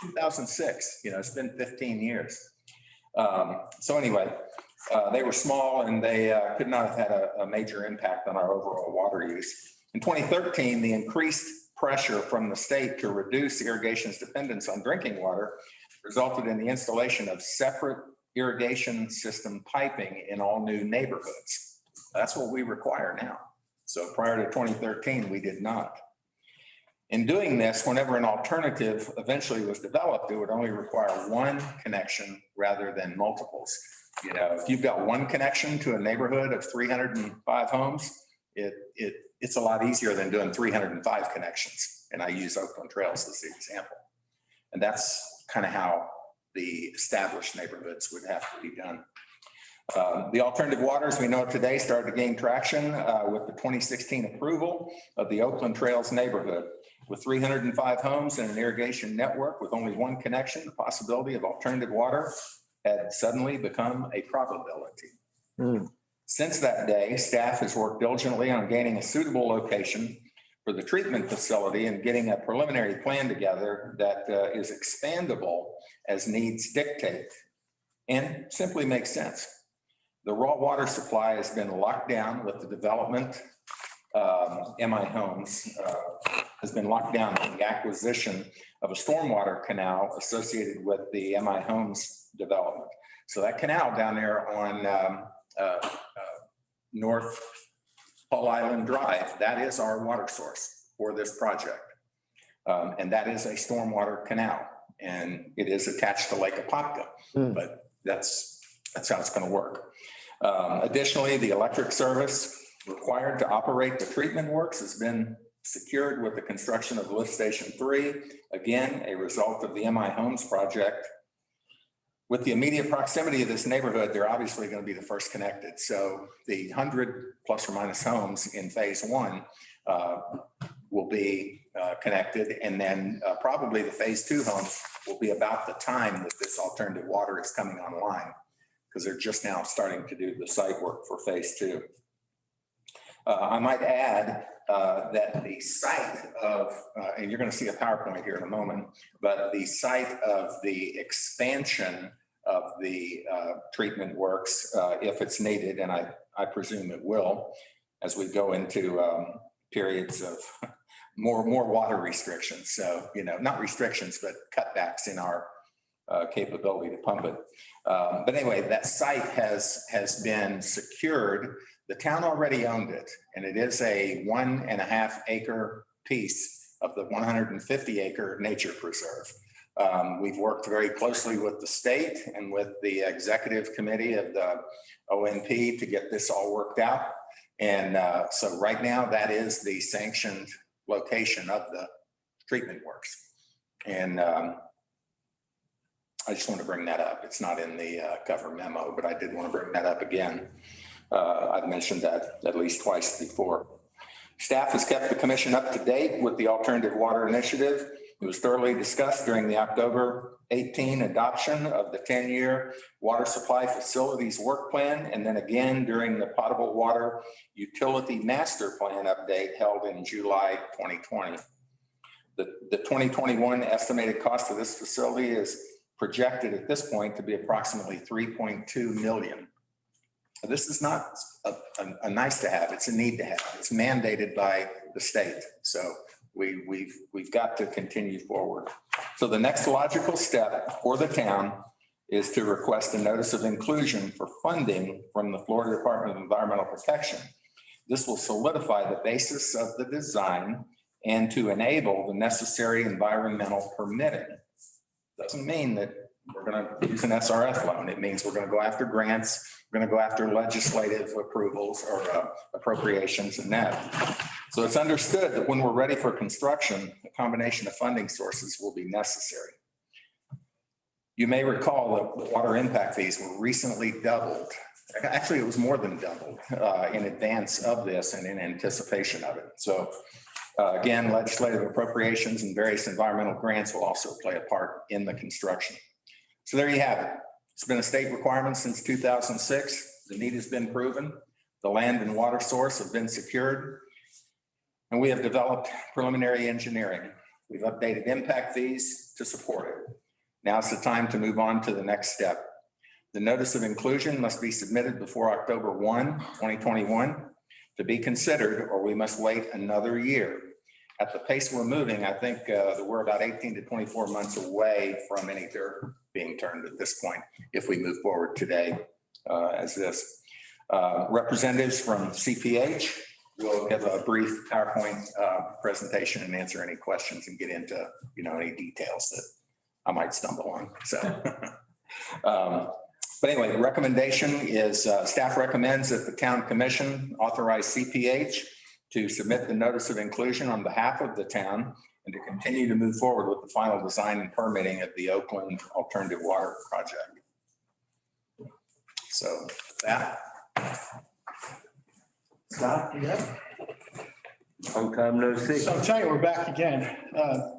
2006. It's been 15 years. So anyway, they were small and they could not have had a major impact on our overall water use. In 2013, the increased pressure from the state to reduce irrigation's dependence on drinking water resulted in the installation of separate irrigation system piping in all new neighborhoods. That's what we require now. So prior to 2013, we did not. In doing this, whenever an alternative eventually was developed, it would only require one connection rather than multiples. If you've got one connection to a neighborhood of 305 homes, it's a lot easier than doing 305 connections. And I use Oakland Trails as the example. And that's kind of how the established neighborhoods would have to be done. The alternative waters we know today started to gain traction with the 2016 approval of the Oakland Trails neighborhood. With 305 homes and an irrigation network with only one connection, the possibility of alternative water had suddenly become a probability. Since that day, staff has worked diligently on gaining a suitable location for the treatment facility and getting a preliminary plan together that is expandable as needs dictate and simply makes sense. The raw water supply has been locked down with the development. MI Homes has been locked down with the acquisition of a stormwater canal associated with the MI Homes development. So that canal down there on North Paul Island Drive, that is our water source for this project. And that is a stormwater canal, and it is attached to Lake Apopka, but that's how it's going to work. Additionally, the electric service required to operate the treatment works has been secured with the construction of Lift Station 3, again, a result of the MI Homes project. With the immediate proximity of this neighborhood, they're obviously going to be the first connected. So the 100 plus or minus homes in phase 1 will be connected, and then probably the phase 2 homes will be about the time that this alternative water is coming online, because they're just now starting to do the site work for phase 2. I might add that the site of, and you're going to see a PowerPoint here in a moment, but the site of the expansion of the treatment works, if it's needed, and I presume it will, as we go into periods of more water restrictions. So, not restrictions, but cutbacks in our capability to pump it. But anyway, that site has been secured. The town already owned it, and it is a 1.5 acre piece of the 150 acre nature preserve. We've worked very closely with the state and with the executive committee of the ONP to get this all worked out. And so right now that is the sanctioned location of the treatment works. And I just want to bring that up. It's not in the cover memo, but I did want to bring that up again. I've mentioned that at least twice before. Staff has kept the commission up to date with the Alternative Water Initiative. It was thoroughly discussed during the October 18 adoption of the 10-year water supply facilities work plan, and then again during the potable water utility master plan update held in July 2020. The 2021 estimated cost of this facility is projected at this point to be approximately $3.2 million. This is not a nice to have, it's a need to have. It's mandated by the state. So we've got to continue forward. So the next logical step for the town is to request a notice of inclusion for funding from the Florida Department of Environmental Protection. This will solidify the basis of the design and to enable the necessary environmental permitting. Doesn't mean that we're going to use an SRF loan. It means we're going to go after grants. We're going to go after legislative approvals or appropriations and that. So it's understood that when we're ready for construction, a combination of funding sources will be necessary. You may recall that the water impact fees were recently doubled. Actually, it was more than doubled in advance of this and in anticipation of it. So again, legislative appropriations and various environmental grants will also play a part in the construction. So there you have it. It's been a state requirement since 2006. The need has been proven. The land and water source have been secured. And we have developed preliminary engineering. We've updated impact fees to support it. Now's the time to move on to the next step. The notice of inclusion must be submitted before October 1, 2021 to be considered, or we must wait another year. At the pace we're moving, I think that we're about 18 to 24 months away from any dirt being turned at this point, if we move forward today as this. Representatives from CPH will give a brief PowerPoint presentation and answer any questions and get into any details that I might stumble on. So, but anyway, the recommendation is staff recommends that the town commission authorize CPH to submit the notice of inclusion on behalf of the town and to continue to move forward with the final design and permitting of the Oakland Alternative Water Project. So that. Scott, yeah. Long time no see. So I'm telling you, we're back again.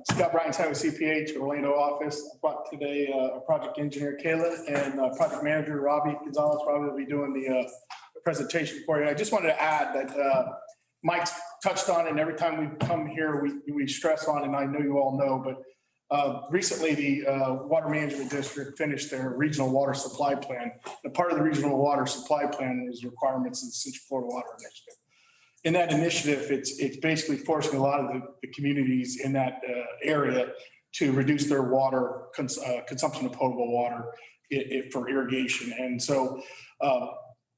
Scott Bryant's with CPH, Orlando office. I brought today a project engineer, Kayla, and project manager, Robbie Gonzalez. Robbie will be doing the presentation for you. I just wanted to add that Mike's touched on it, and every time we come here, we stress on, and I know you all know, but Recently, the Water Management District finished their regional water supply plan. And part of the regional water supply plan is requirements of the Central Florida Water Initiative. In that initiative, it's basically forcing a lot of the communities in that area to reduce their water consumption of potable water for irrigation. And so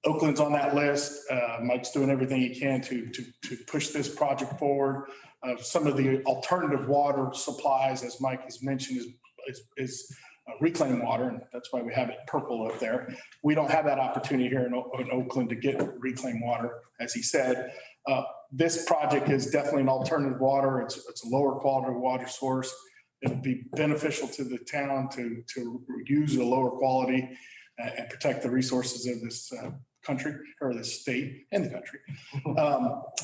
Oakland's on that list. Mike's doing everything he can to push this project forward. Some of the alternative water supplies, as Mike has mentioned, is reclaimed water, and that's why we have it purple up there. We don't have that opportunity here in Oakland to get reclaimed water, as he said. This project is definitely an alternative water. It's a lower quality water source. It would be beneficial to the town to use a lower quality and protect the resources of this country or the state and the country.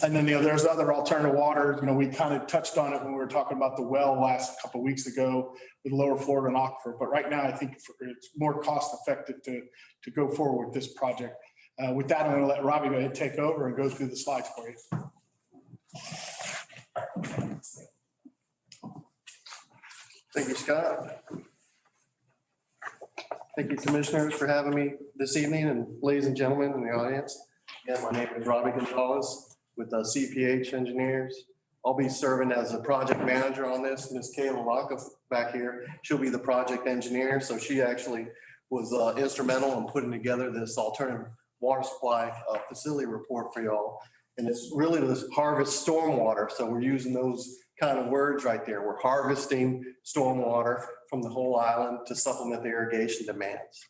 And then, there's other alternative water. We kind of touched on it when we were talking about the well last couple of weeks ago with Lower Florida and Aquifer. But right now, I think it's more cost effective to go forward with this project. With that, I'm going to let Robbie go ahead and take over and go through the slides for you. Thank you, Scott. Thank you, commissioners, for having me this evening, and ladies and gentlemen in the audience. Again, my name is Robbie Gonzalez with CPH Engineers. I'll be serving as a project manager on this. Ms. Kayla Locke back here, she'll be the project engineer. So she actually was instrumental in putting together this alternative water supply facility report for y'all. And it's really to harvest stormwater. So we're using those kind of words right there. We're harvesting stormwater from the whole island to supplement the irrigation demands.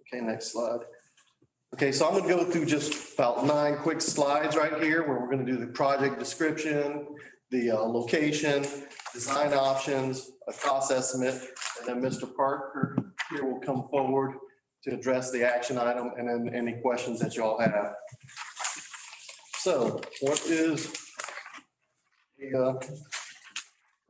Okay, next slide. Okay, so I'm going to go through just about 9 quick slides right here where we're going to do the project description, the location, design options, a cost estimate, and then Mr. Parker here will come forward to address the action item and then any questions that y'all have. So what is the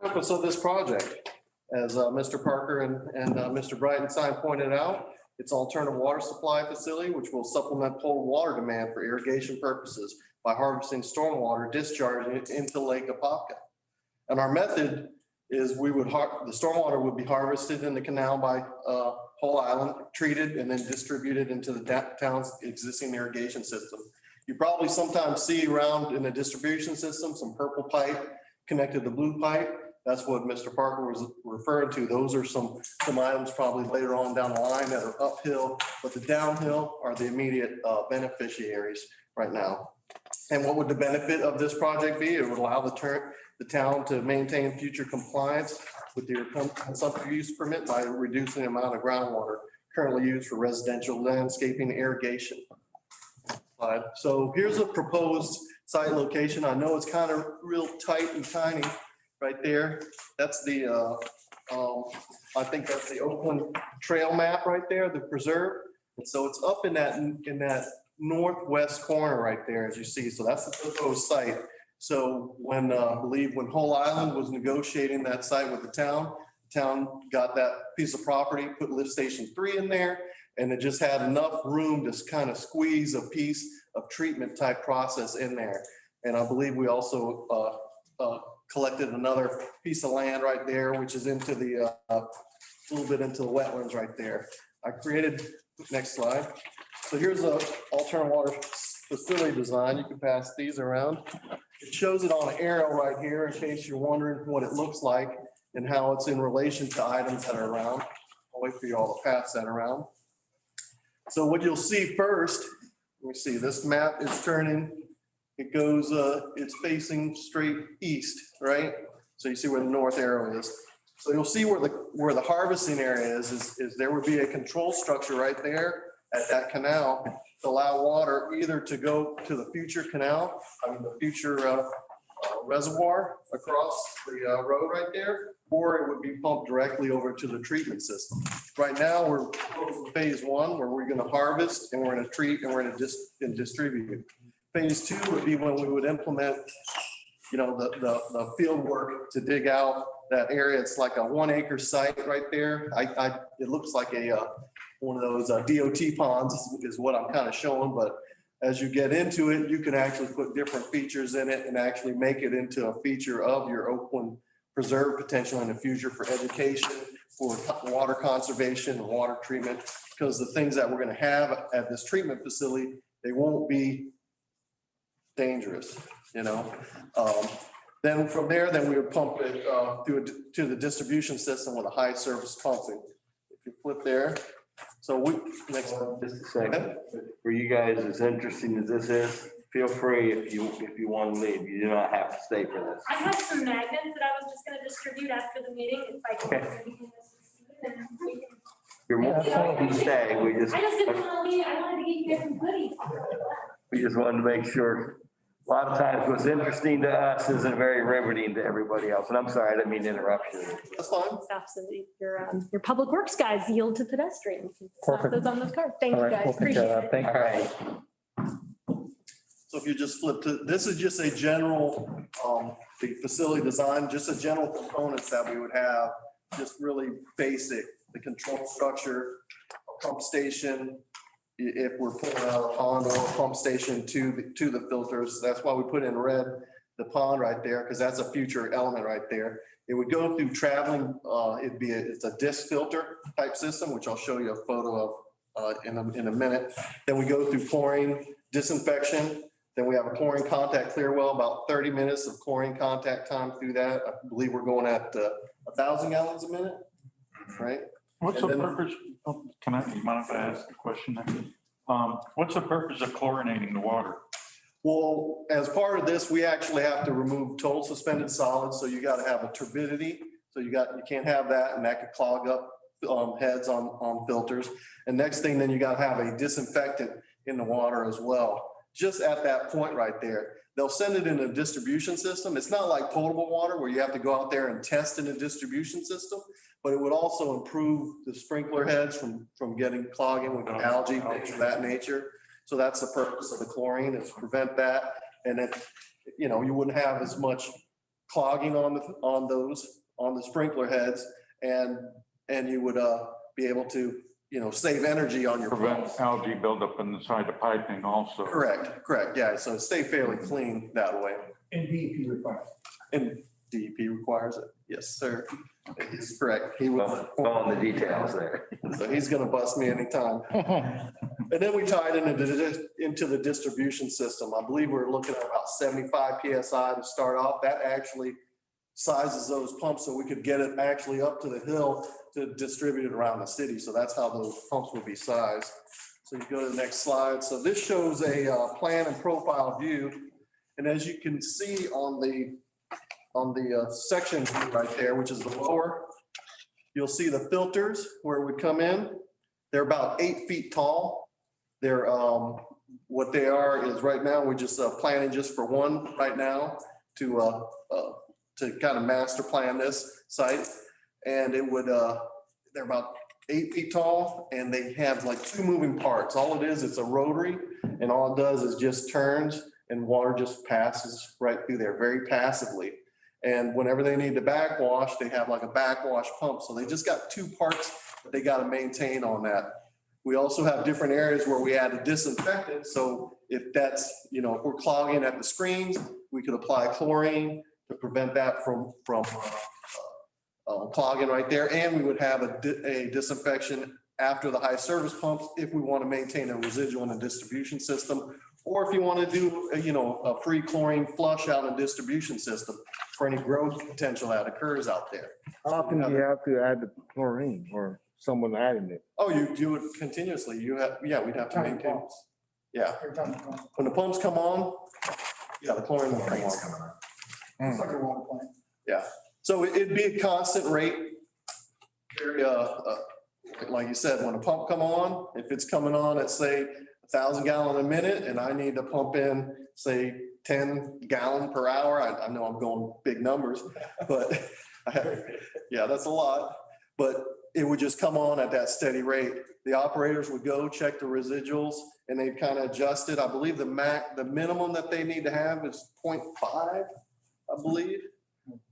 purpose of this project? As Mr. Parker and Mr. Brightenstein pointed out, it's alternative water supply facility, which will supplement potable water demand for irrigation purposes by harvesting stormwater, discharging it into Lake Apopka. And our method is the stormwater would be harvested in the canal by whole island, treated, and then distributed into the town's existing irrigation system. You probably sometimes see around in the distribution system some purple pipe connected to blue pipe. That's what Mr. Parker was referring to. Those are some items probably later on down the line that are uphill, but the downhill are the immediate beneficiaries right now. And what would the benefit of this project be? It would allow the town to maintain future compliance with the consumptive use permit by reducing the amount of groundwater currently used for residential landscaping irrigation. So here's a proposed site location. I know it's kind of real tight and tiny right there. That's the, I think that's the Oakland trail map right there, the preserve. And so it's up in that northwest corner right there, as you see. So that's the proposed site. So when, I believe when Whole Island was negotiating that site with the town got that piece of property, put lift station 3 in there, and it just had enough room to kind of squeeze a piece of treatment type process in there. And I believe we also collected another piece of land right there, which is into the, a little bit into the wetlands right there. I created, next slide. So here's a alternative water facility design. You can pass these around. It shows it on an arrow right here in case you're wondering what it looks like and how it's in relation to items that are around. I'll wait for you all to pass that around. So what you'll see first, let me see, this map is turning, it goes, it's facing straight east, right? So you see where the north arrow is. So you'll see where the harvesting area is there would be a control structure right there at that canal to allow water either to go to the future canal, the future reservoir across the road right there, or it would be pumped directly over to the treatment system. Right now, we're in phase 1 where we're going to harvest and we're going to treat and we're going to distribute. Phase 2 would be when we would implement, the field work to dig out that area. It's like a 1 acre site right there. It looks like one of those DOT ponds is what I'm kind of showing, but as you get into it, you can actually put different features in it and actually make it into a feature of your Oakland preserve potential in the future for education, for water conservation, and water treatment, because the things that we're going to have at this treatment facility, they won't be dangerous, you know? Then from there, then we would pump it to the distribution system with a high surface pumping. If you flip there, so next one. Just a second. For you guys, as interesting as this is, feel free if you want to leave. You do not have to stay for this. I have some magnets that I was just gonna distribute after the meeting, if I can. You're more welcome to stay. I just didn't want to leave, I wanted to give you guys some goodies. We just wanted to make sure. A lot of times what's interesting to us isn't very riveting to everybody else. And I'm sorry, I didn't mean to interrupt you. That's fine. Stuff so that your public works guys yield to pedestrians. Stuff Perfect. Those on those cards. Thank All you right, guys, we'll take care appreciate of it. that. Thank All you. right. So if you just flip to, this is just a general, the facility design, just a general components that we would have, just really basic, the control structure, a pump station, if we're pulling out a pond or a pump station to the filters. That's why we put in red the pond right there, because that's a future element right there. It would go through traveling, it's a disc filter type system, which I'll show you a photo of in a minute. Then we go through chlorine disinfection. Then we have a chlorine contact clear well, about 30 minutes of chlorine contact time through that. I believe we're going at 1,000 gallons a minute, right? What's the And then- purpose, can I, you mind if I ask a question? What's the purpose of chlorinating the water? Well, as part of this, we actually have to remove total suspended solids, so you gotta have a turbidity. So you can't have that, and that could clog up heads on filters. And next thing, then you gotta have a disinfectant in the water as well. Just at that point right there. They'll send it in a distribution system. It's not like potable water where you have to go out there and test in a distribution system, but it would also improve the sprinkler heads from getting clogging with algae, things of that nature. So that's the purpose of the chlorine, is to prevent that. And then, you know, you wouldn't have as much clogging on the sprinkler heads, and you would be able to, you know, save energy on your Prevent pumps. algae buildup inside the piping also. Correct, yeah, so stay fairly clean that way. And DEP requires. And DEP requires it, yes, sir. He's correct, he will, All the details there. so he's gonna bust me anytime. And then we tied into the distribution system. I believe we're looking at about 75 PSI to start off. That actually sizes those pumps so we could get it actually up to the hill to distribute it around the city. So that's how those pumps will be sized. So you go to the next slide. So this shows a plan and profile view. And as you can see on the section right there, which is the lower, you'll see the filters where it would come in. They're about 8 feet tall. They're what they are is right now, we're just planning just for one right now to kind of master plan this site. And it would, they're about 8 feet tall, and they have like 2 moving parts. All it is, it's a rotary, and all it does is just turns and water just passes right through there very passively. And whenever they need to backwash, they have like a backwash pump. So they just got 2 parts that they got to maintain on that. We also have different areas where we add a disinfectant. So if that's, you know, if we're clogging at the screens, we could apply chlorine to prevent that from clogging right there. And we would have a disinfection after the high service pumps if we want to maintain a residual in the distribution system, or if you want to do, you know, a pre-chlorine flush out in the distribution system for any growth potential that occurs out there. How often do you have to add the chlorine or someone adding it? Oh, you do it continuously. We'd have to maintain. Yeah, when the pumps come on, yeah, the chlorine will come on. It's like a water plant. Yeah, so it'd be a constant rate. Very, like you said, when a pump come on, if it's coming on at say 1,000 gallon a minute, and I need to pump in, say, 10 gallon per hour. I know I'm going big numbers, but yeah, that's a lot. But it would just come on at that steady rate. The operators would go check the residuals, and they'd kind of adjust it. I believe the minimum that they need to have is 0.5, I believe.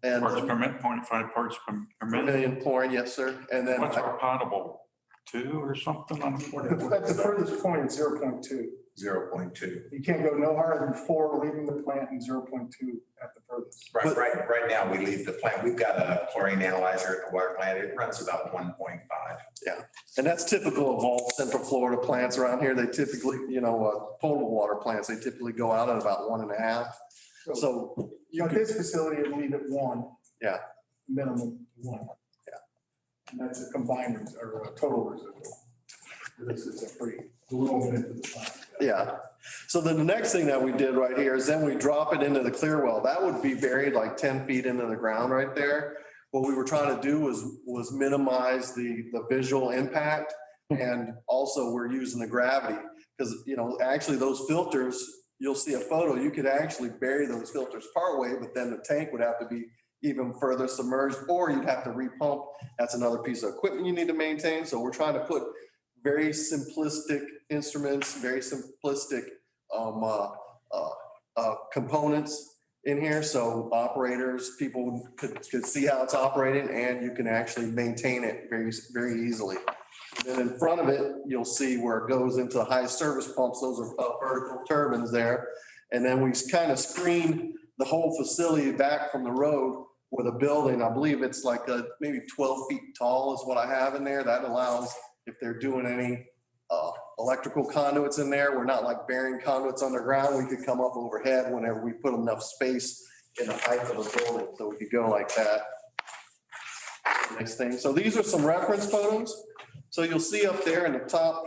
And Parts per minute, 0.5 parts per minute. million chlorine, yes, sir. And then What's our potable? 2 or something? That's the furthest point is 0.2. 0.2. You can't go no higher than 4 leaving the plant and 0.2 at the furthest. Right now, we leave the plant. We've got a chlorine analyzer at the water plant. It runs about 1.5. Yeah, and that's typical of all Central Florida plants around here. They typically, potable water plants, they typically go out at about 1.5. So you At could, this facility, it'll leave at 1. Yeah. Minimum 1. Yeah. And that's a combined or a total residual. This is a pretty, we won't get into the plant. yeah. So then the next thing that we did right here is then we drop it into the clear well. That would be buried like 10 feet into the ground right there. What we were trying to do was minimize the visual impact. And also we're using the gravity because, actually those filters, you'll see a photo, you could actually bury those filters partway, but then the tank would have to be even further submerged, or you'd have to repump. That's another piece of equipment you need to maintain. So we're trying to put very simplistic instruments, very simplistic components in here. So operators, people could see how it's operating, and you can actually maintain it very, very easily. And then in front of it, you'll see where it goes into the high service pumps. Those are vertical turbines there. And then we kind of screen the whole facility back from the road with a building. I believe it's like maybe 12 feet tall is what I have in there. That allows, if they're doing any electrical conduits in there, we're not like burying conduits underground. We could come up overhead whenever we put enough space in the height of the building. So we could go like that. Next thing. So these are some reference photos. So you'll see up there in the top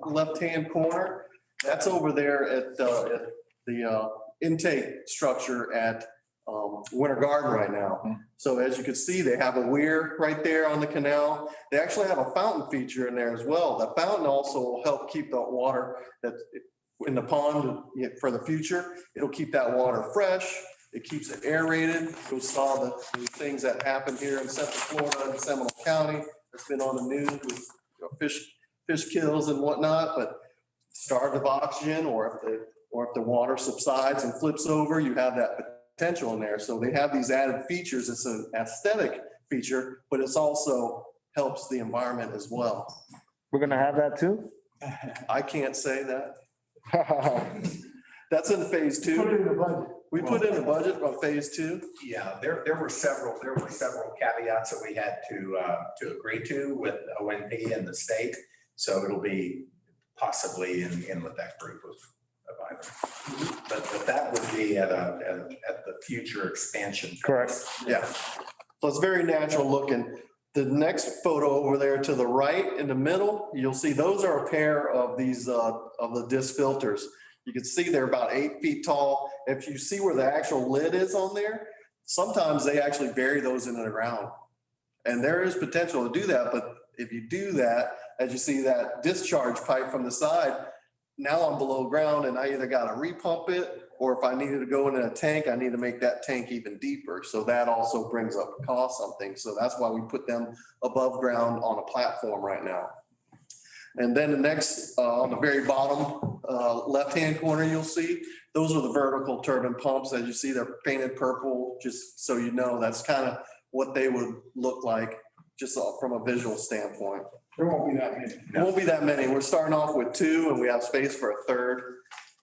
left-hand corner, that's over there at the intake structure at Winter Garden right now. So as you can see, they have a weir right there on the canal. They actually have a fountain feature in there as well. The fountain also will help keep the water that's in the pond for the future. It'll keep that water fresh. It keeps it aerated. You saw the things that happened here in Central Florida and Seminole County. It's been on the news with fish kills and whatnot, but starved of oxygen, or if the water subsides and flips over, you have that potential in there. So they have these added features. It's an aesthetic feature, but it's also helps the environment as well. We're gonna have that too? I can't say that. That's in phase Put it 2. in the budget. We put in a budget on phase 2. Yeah, there were several caveats that we had to agree to with ONP and the state. So it'll be possibly in with that group of items. But that would be at the future expansion. Correct. Yeah. So it's very natural looking. The next photo over there to the right in the middle, you'll see those are a pair of these of the disc filters. You can see they're about 8 feet tall. If you see where the actual lid is on there, sometimes they actually bury those into the ground. And there is potential to do that, but if you do that, as you see that discharge pipe from the side, now I'm below ground and I either got to repump it, or if I needed to go into a tank, I need to make that tank even deeper. So that also brings up the cost on things. So that's why we put them above ground on a platform right now. And then the next, on the very bottom, left-hand corner, you'll see, those are the vertical turbine pumps. As you see, they're painted purple, just so you know, that's kind of what they would look like, just from a visual standpoint. There won't be that many. There won't be that many. We're starting off with 2 and we have space for a third.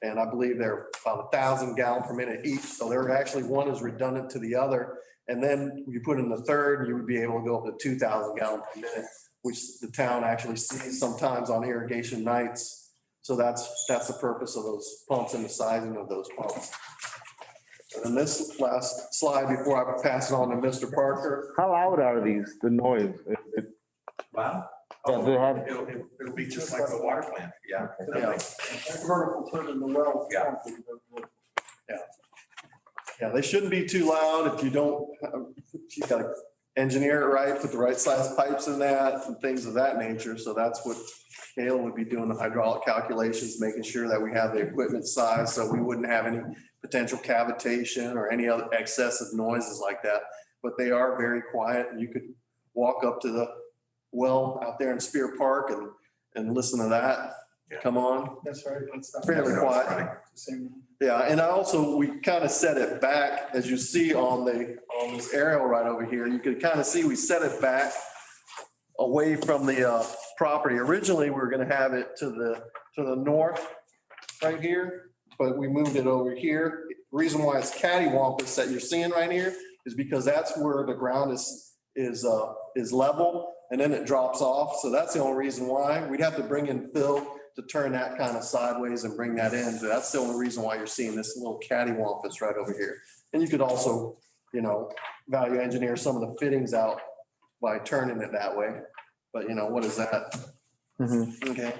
And I believe they're about 1,000 gallons per minute each. So they're actually, one is redundant to the other. And then you put in the third, you would be able to go up to 2,000 gallons per minute, which the town actually sees sometimes on irrigation nights. So that's the purpose of those pumps and the sizing of those pumps. And then this last slide before I pass it on to Mr. Parker. How loud are these, the noise? Wow. Does it have- It'll be just like the water plant. Yeah. Yeah. That vertical turbine, the well. Yeah. Yeah, they shouldn't be too loud if you don't, you gotta engineer it right, put the right size pipes in that and things of that nature. So that's what Kale would be doing, the hydraulic calculations, making sure that we have the equipment size so we wouldn't have any potential cavitation or any other excessive noises like that. But they are very quiet, and you could walk up to the well out there in Spear Park and listen to that. Come on. That's right. That's not Fairly quiet. Same. Yeah, and we kind of set it back, as you see on this aerial right over here, you can kind of see we set it back away from the property. Originally, we were going to have it to the north right here, but we moved it over here. Reason why it's cattywampus that you're seeing right here is because that's where the ground is level and then it drops off. So that's the only reason why. We'd have to bring in fill to turn that kind of sideways and bring that in. So that's the only reason why you're seeing this little cattywampus right over here. And you could also, value engineer some of the fittings out by turning it that way. But what is that? Okay.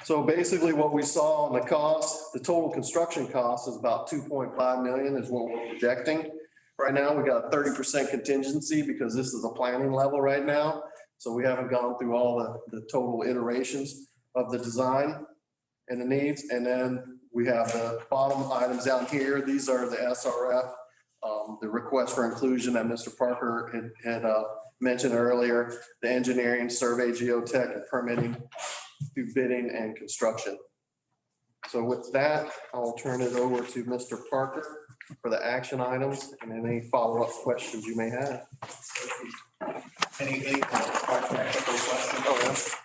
So basically what we saw on the cost, the total construction cost is about 2.5 million is what we're projecting. Right now, we got a 30% contingency because this is a planning level right now. So we haven't gone through all the total iterations of the design and the needs. And then we have the bottom items down here. These are the SRF, the request for inclusion that Mr. Parker had mentioned earlier, the engineering, survey, geotech, and permitting through bidding and construction. So with that, I'll turn it over to Mr. Parker for the action items and any follow-up questions you may have. Any technical questions?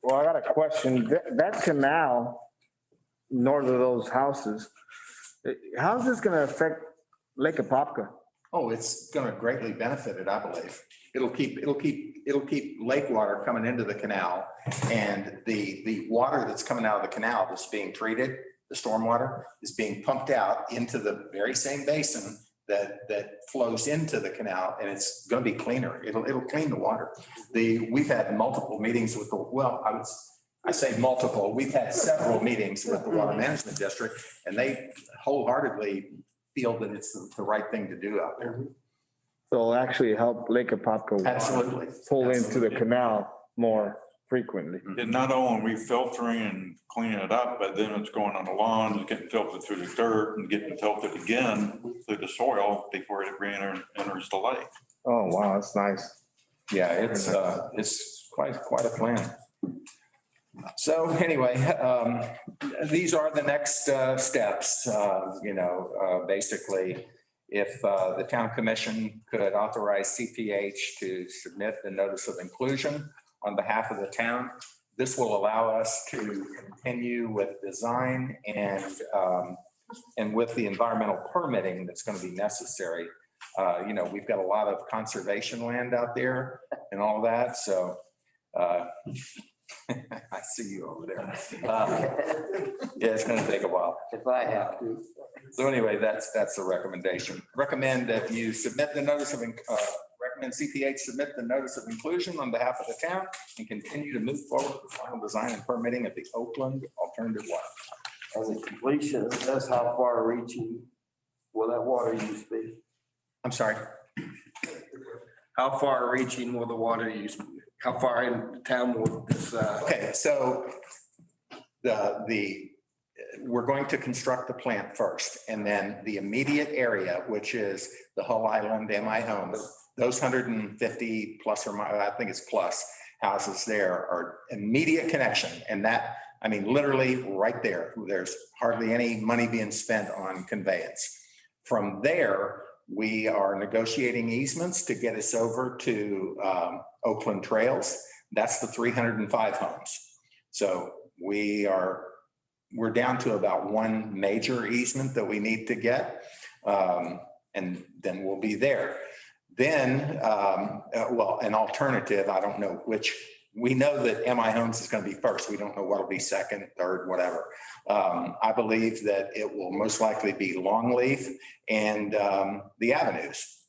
Well, I got a question. That canal north of those houses, how's this gonna affect Lake Apopka? Oh, it's going to greatly benefit it, I believe. It'll keep lake water coming into the canal, and the water that's coming out of the canal that's being treated, the stormwater, is being pumped out into the very same basin that flows into the canal, and it's going to be cleaner. It'll clean the water. We've had multiple meetings with I say multiple. We've had several meetings with the Water Management District, and they wholeheartedly feel that it's the right thing to do out there. So it'll actually help Lake Apopka Absolutely. pull into the canal more frequently. And not only refiltering and cleaning it up, but then it's going on the lawn, it's getting filtered through the dirt and getting filtered again through the soil before it enters the lake. Oh, wow, that's nice. Yeah, it's quite a plan. So anyway, these are the next steps. Basically, if the town commission could authorize CPH to submit the notice of inclusion on behalf of the town, this will allow us to continue with design and with the environmental permitting that's going to be necessary. We've got a lot of conservation land out there and all that, so I see you over there. Yeah, it's going to take a while. If I have to. So anyway, that's the recommendation. Recommend that you submit the notice of, recommend CPH submit the notice of inclusion on behalf of the town and continue to move forward with final design and permitting at the Oakland alternative water. As a completion, that's how far reaching will that water use be? I'm sorry. How far reaching will the water use be? How far in town will this? Okay, so we're going to construct the plant first, and then the immediate area, which is the Hull Island MI homes, those 150 plus or minus, I think it's plus houses there are immediate connection. And that, literally right there, there's hardly any money being spent on conveyance. From there, we are negotiating easements to get us over to Oakland Trails. That's the 305 homes. So we're down to about one major easement that we need to get, and then we'll be there. Then, an alternative, I don't know which, we know that MI Homes is going to be first. We don't know what'll be second, third, whatever. I believe that it will most likely be Longleaf and the Avenues.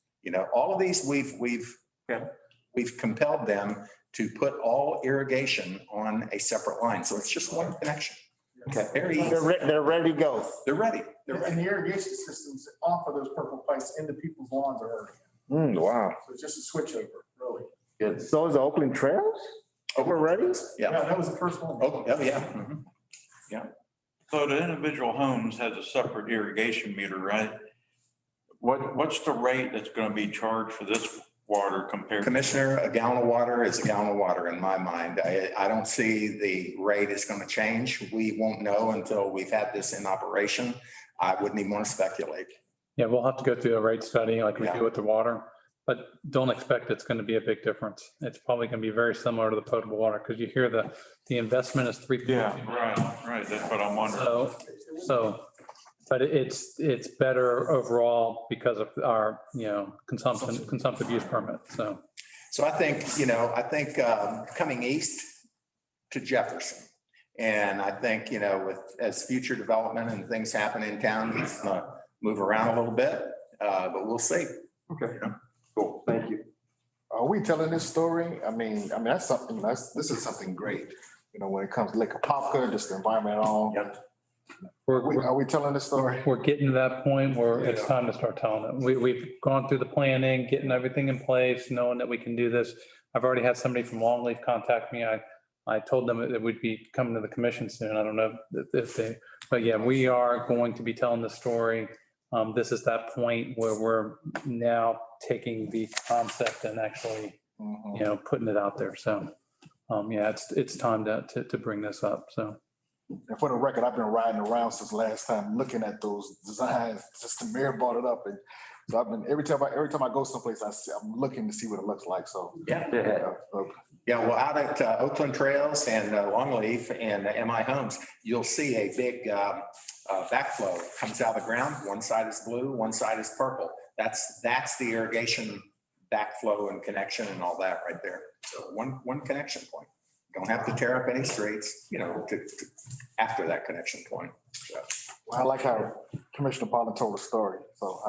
All of these, we've compelled them to put all irrigation on a separate line. So it's just one connection. Okay. Very easy. They're ready to go. They're ready. And the irrigation systems off of those purple pipes into people's lawns are already. Wow. So it's just a switch over, really. Good. So is the Oakland Trails already? Yeah. That was the first one. Oh, yeah. Mhm. So the individual homes has a separate irrigation meter, right? What's the rate that's going to be charged for this water compared? Commissioner, a gallon of water is a gallon of water in my mind. I don't see the rate is going to change. We won't know until we've had this in operation. I wouldn't even want to speculate. Yeah, we'll have to go through a rate study like we do with the water. but don't expect it's going to be a big difference. It's probably going to be very similar to the potable water because you hear the investment is 3. Yeah, right. That's what I'm wondering. But it's better overall because of our, consumptive use permit. So I think, coming east to Jefferson. And I think, as future development and things happen in town, he's gonna move around a little bit, but we'll see. Okay, cool, thank you. Are we telling this story? I mean, that's something, this is something great, when it comes to Lake Apopka, just the environment and all. Yep. Are we telling this story? We're getting to that point where it's time to start telling it. We've gone through the planning, getting everything in place, knowing that we can do this. I've already had somebody from Longleaf contact me. I told them that we'd be coming to the commission soon. I don't know if they, but yeah, we are going to be telling the story. This is that point where we're now taking the concept and actually, putting it out there. So, yeah, it's time to bring this up. So. And for the record, I've been riding around since last time, looking at those designs, just the mayor brought it up. And so I've been, every time I go someplace, I'm looking to see what it looks like. So. Yeah. Well, out at Oakland Trails and Longleaf and MI Homes, you'll see a big backflow comes out of the ground. One side is blue, one side is purple. That's the irrigation backflow and connection and all that right there. So one connection point. Don't have to tear up any streets, after that connection point. So. Well, I like how Commissioner Pollen told the story. So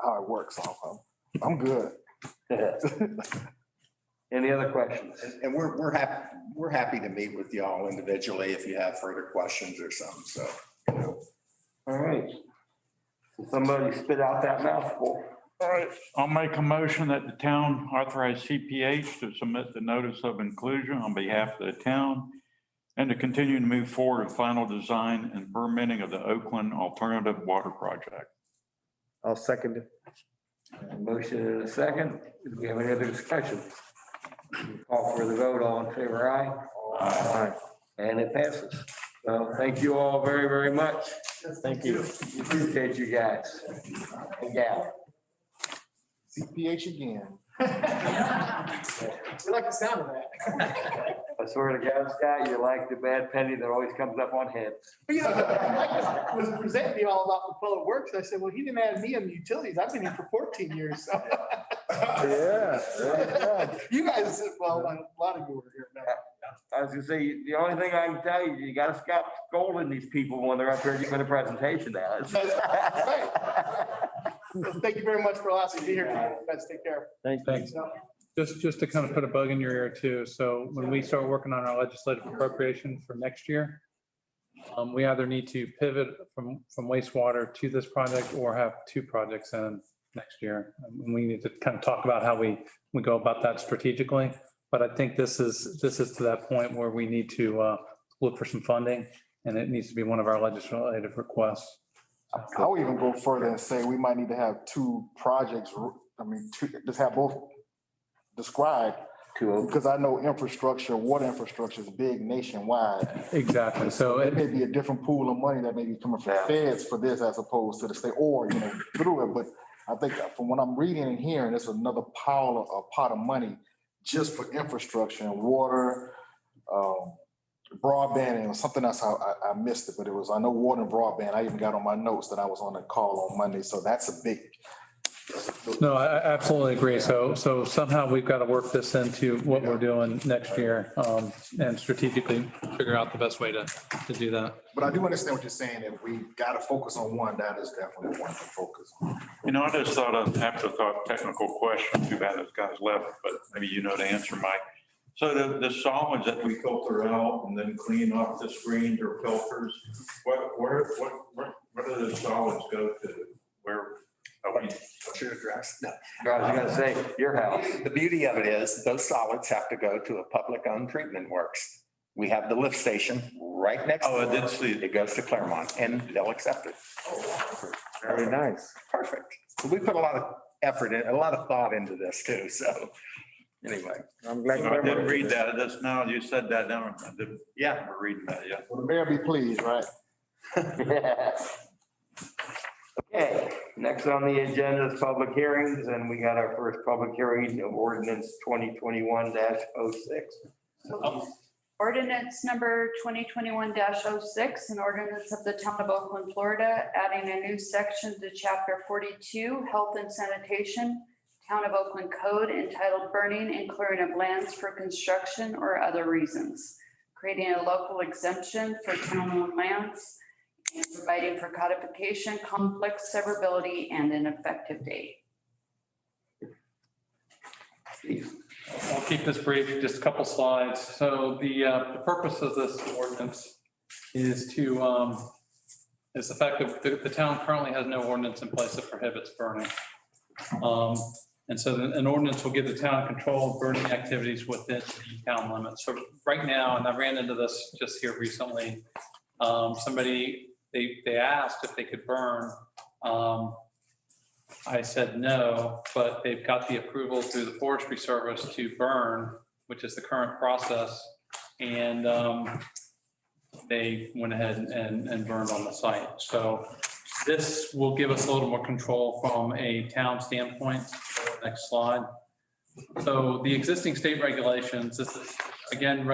how it works. So I'm good. Any other questions? And we're happy to meet with y'all individually if you have further questions or something. So. All right. Somebody spit out that mouthful. All right, I'll make a motion that the town authorize CPH to submit the notice of inclusion on behalf of the town and to continue to move forward with final design and permitting of the Oakland Alternative Water Project. I'll second it. Motion in a second. Do we have any other discussion? Call for the vote. All in favor, aye? Aye. And it passes. So thank you all very, very much. Thank you. Appreciate you guys. And gal. CPH again. We like the sound of that. I swear to God, Scott, you're like the bad penny that always comes up on heads. But Mike was presenting me all about the public works. I said, well, he didn't add me in the utilities. I've been here for 14 years. So. Yeah. You guys, well, a lot of you were here now. I was gonna say, the only thing I can tell you, you gotta stop scolding these people when they're up here giving a presentation now. That's right. Well, thank you very much for allowing me to be here. You guys take care. Thanks. Just to kind of put a bug in your ear too. So when we start working on our legislative appropriation for next year, we either need to pivot from wastewater to this project or have 2 projects in next year. And we need to kind of talk about how we go about that strategically. But I think this is to that point where we need to look for some funding, and it needs to be one of our legislative requests. I would even go further and say we might need to have 2 projects. Just have both described. Because I know water infrastructure is big nationwide. Exactly. So it may be a different pool of money that may be coming from feds for this as opposed to the state or, through it. But I think from what I'm reading and hearing, it's another pot of money just for infrastructure and water, broadband, and something else. I missed it, but I know water and broadband. I even got on my notes that I was on a call on Monday. So that's a big. No, I absolutely agree. So somehow we've got to work this into what we're doing next year, and strategically figure out the best way to do that. But I do understand what you're saying. If we got to focus on one, that is definitely one to focus on. I just thought of afterthought technical question. Too bad this guy's left, but maybe you know the answer, Mike. So the solids that we filter out and then clean off the screens or filters, where do the solids go to? What's your address? No. I was gonna say, your house. The beauty of it is those solids have to go to a public-owned treatment works. We have the lift station right next. Oh, I did see it. It goes to Claremont and they'll accept it. Very nice. Perfect. So we put a lot of effort in, a lot of thought into this too. So anyway. I'm glad. I did read that. That's now you said that down. Yeah. We're reading that, yeah. Well, the mayor be pleased, right? Yeah. Okay, next on the agenda is public hearings, and we got our first public hearing of ordinance 2021-06. Ordinance number 2021-06, an ordinance of the town of Oakland, Florida, adding a new section to chapter 42, health and sanitation, town of Oakland code entitled burning and clearing of lands for construction or other reasons, creating a local exemption for town-owned lands, and providing for codification, complex severability, and an effective date. I'll keep this brief, just a couple slides. So the purpose of this ordinance is to, is the fact that the town currently has no ordinance in place that prohibits burning. And so an ordinance will give the town control of burning activities within the town limits. So right now, and I ran into this just here recently, somebody, they asked if they could burn. I said no, but they've got the approval through the Forestry Service to burn, which is the current process. And they went ahead and burned on the site. So this will give us a little more control from a town standpoint. Next slide. So the existing state regulations, this is again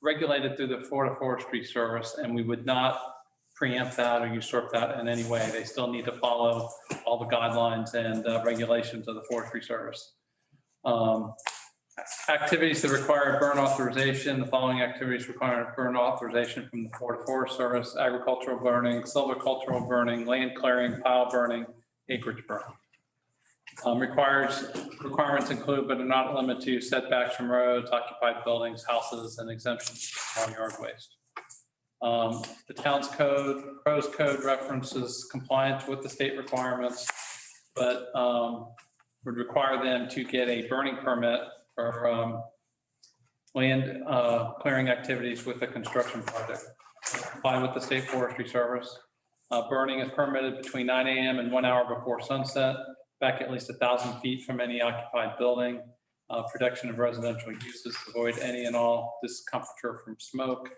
regulated through the Florida Forestry Service, and we would not preempt that or usurp that in any way. They still need to follow all the guidelines and regulations of the Forestry Service. Activities that require burn authorization. The following activities require burn authorization from the Florida Forest Service: agricultural burning, silvicultural burning, land clearing, pile burning, acreage burning. Requirements include, but are not limited to, setbacks from roads, occupied buildings, houses, and exemptions from yard waste. The town's code, proposed code references compliance with the state requirements, but would require them to get a burning permit for land clearing activities with a construction project. Comply with the State Forestry Service. Burning is permitted between 9 a.m. and 1 hour before sunset, back at least 1,000 feet from any occupied building. Protection of residential uses, avoid any and all discomfiture from smoke.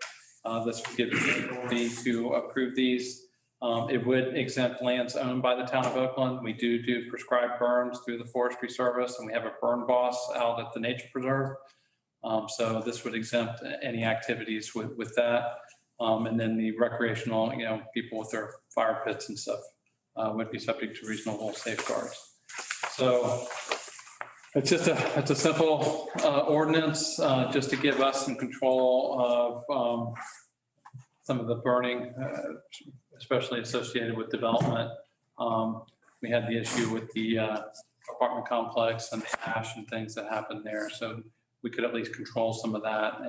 This would give the authority to approve these. It would exempt lands owned by the town of Oakland. We do prescribed burns through the Forestry Service, and we have a burn boss out at the nature preserve. So this would exempt any activities with that. And then the recreational, people with their fire pits and stuff would be subject to reasonable safeguards. So it's just a simple ordinance just to give us some control of some of the burning, especially associated with development. We had the issue with the apartment complex and the ash and things that happened there. So we could at least control some of that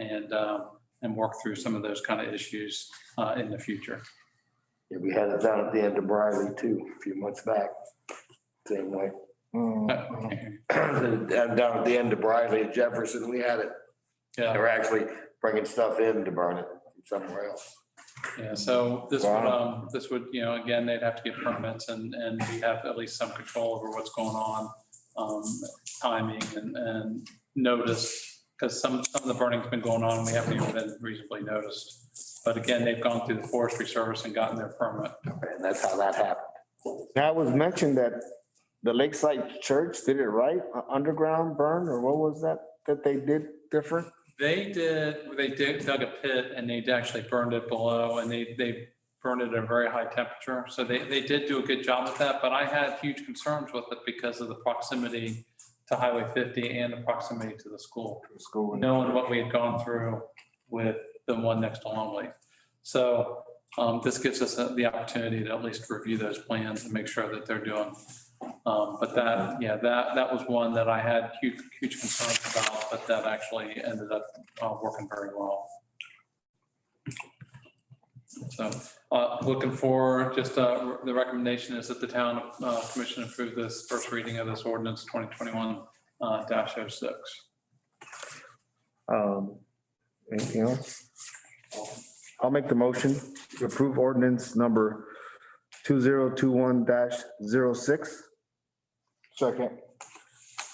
and work through some of those kind of issues in the future. Yeah, we had it down at the end of Briley too, a few months back, same way. Down at the end of Briley at Jefferson, we had it. Yeah. They were actually bringing stuff in to burn it from somewhere else. Yeah, so this would, again, they'd have to get permits and we have at least some control over what's going on, timing and notice, because some of the burning's been going on and we haven't even been reasonably noticed. But again, they've gone through the Forestry Service and gotten their permit. Okay, and that's how that happened. Now, it was mentioned that the Lakeside Church did it right, underground burn, or what was that they did different? They dug a pit and they actually burned it below, and they burned it at a very high temperature. So they did do a good job with that, but I had huge concerns with it because of the proximity to Highway 50 and the proximity to the school. Knowing what we had gone through with the one next to Longleaf. So this gives us the opportunity to at least review those plans and make sure that they're doing. But that was one that I had huge concerns about, but that actually ended up working very well. So looking for just the recommendation is that the town commission approve this first reading of this ordinance 2021-06. Anything else? I'll make the motion to approve ordinance number 2021-06. Second.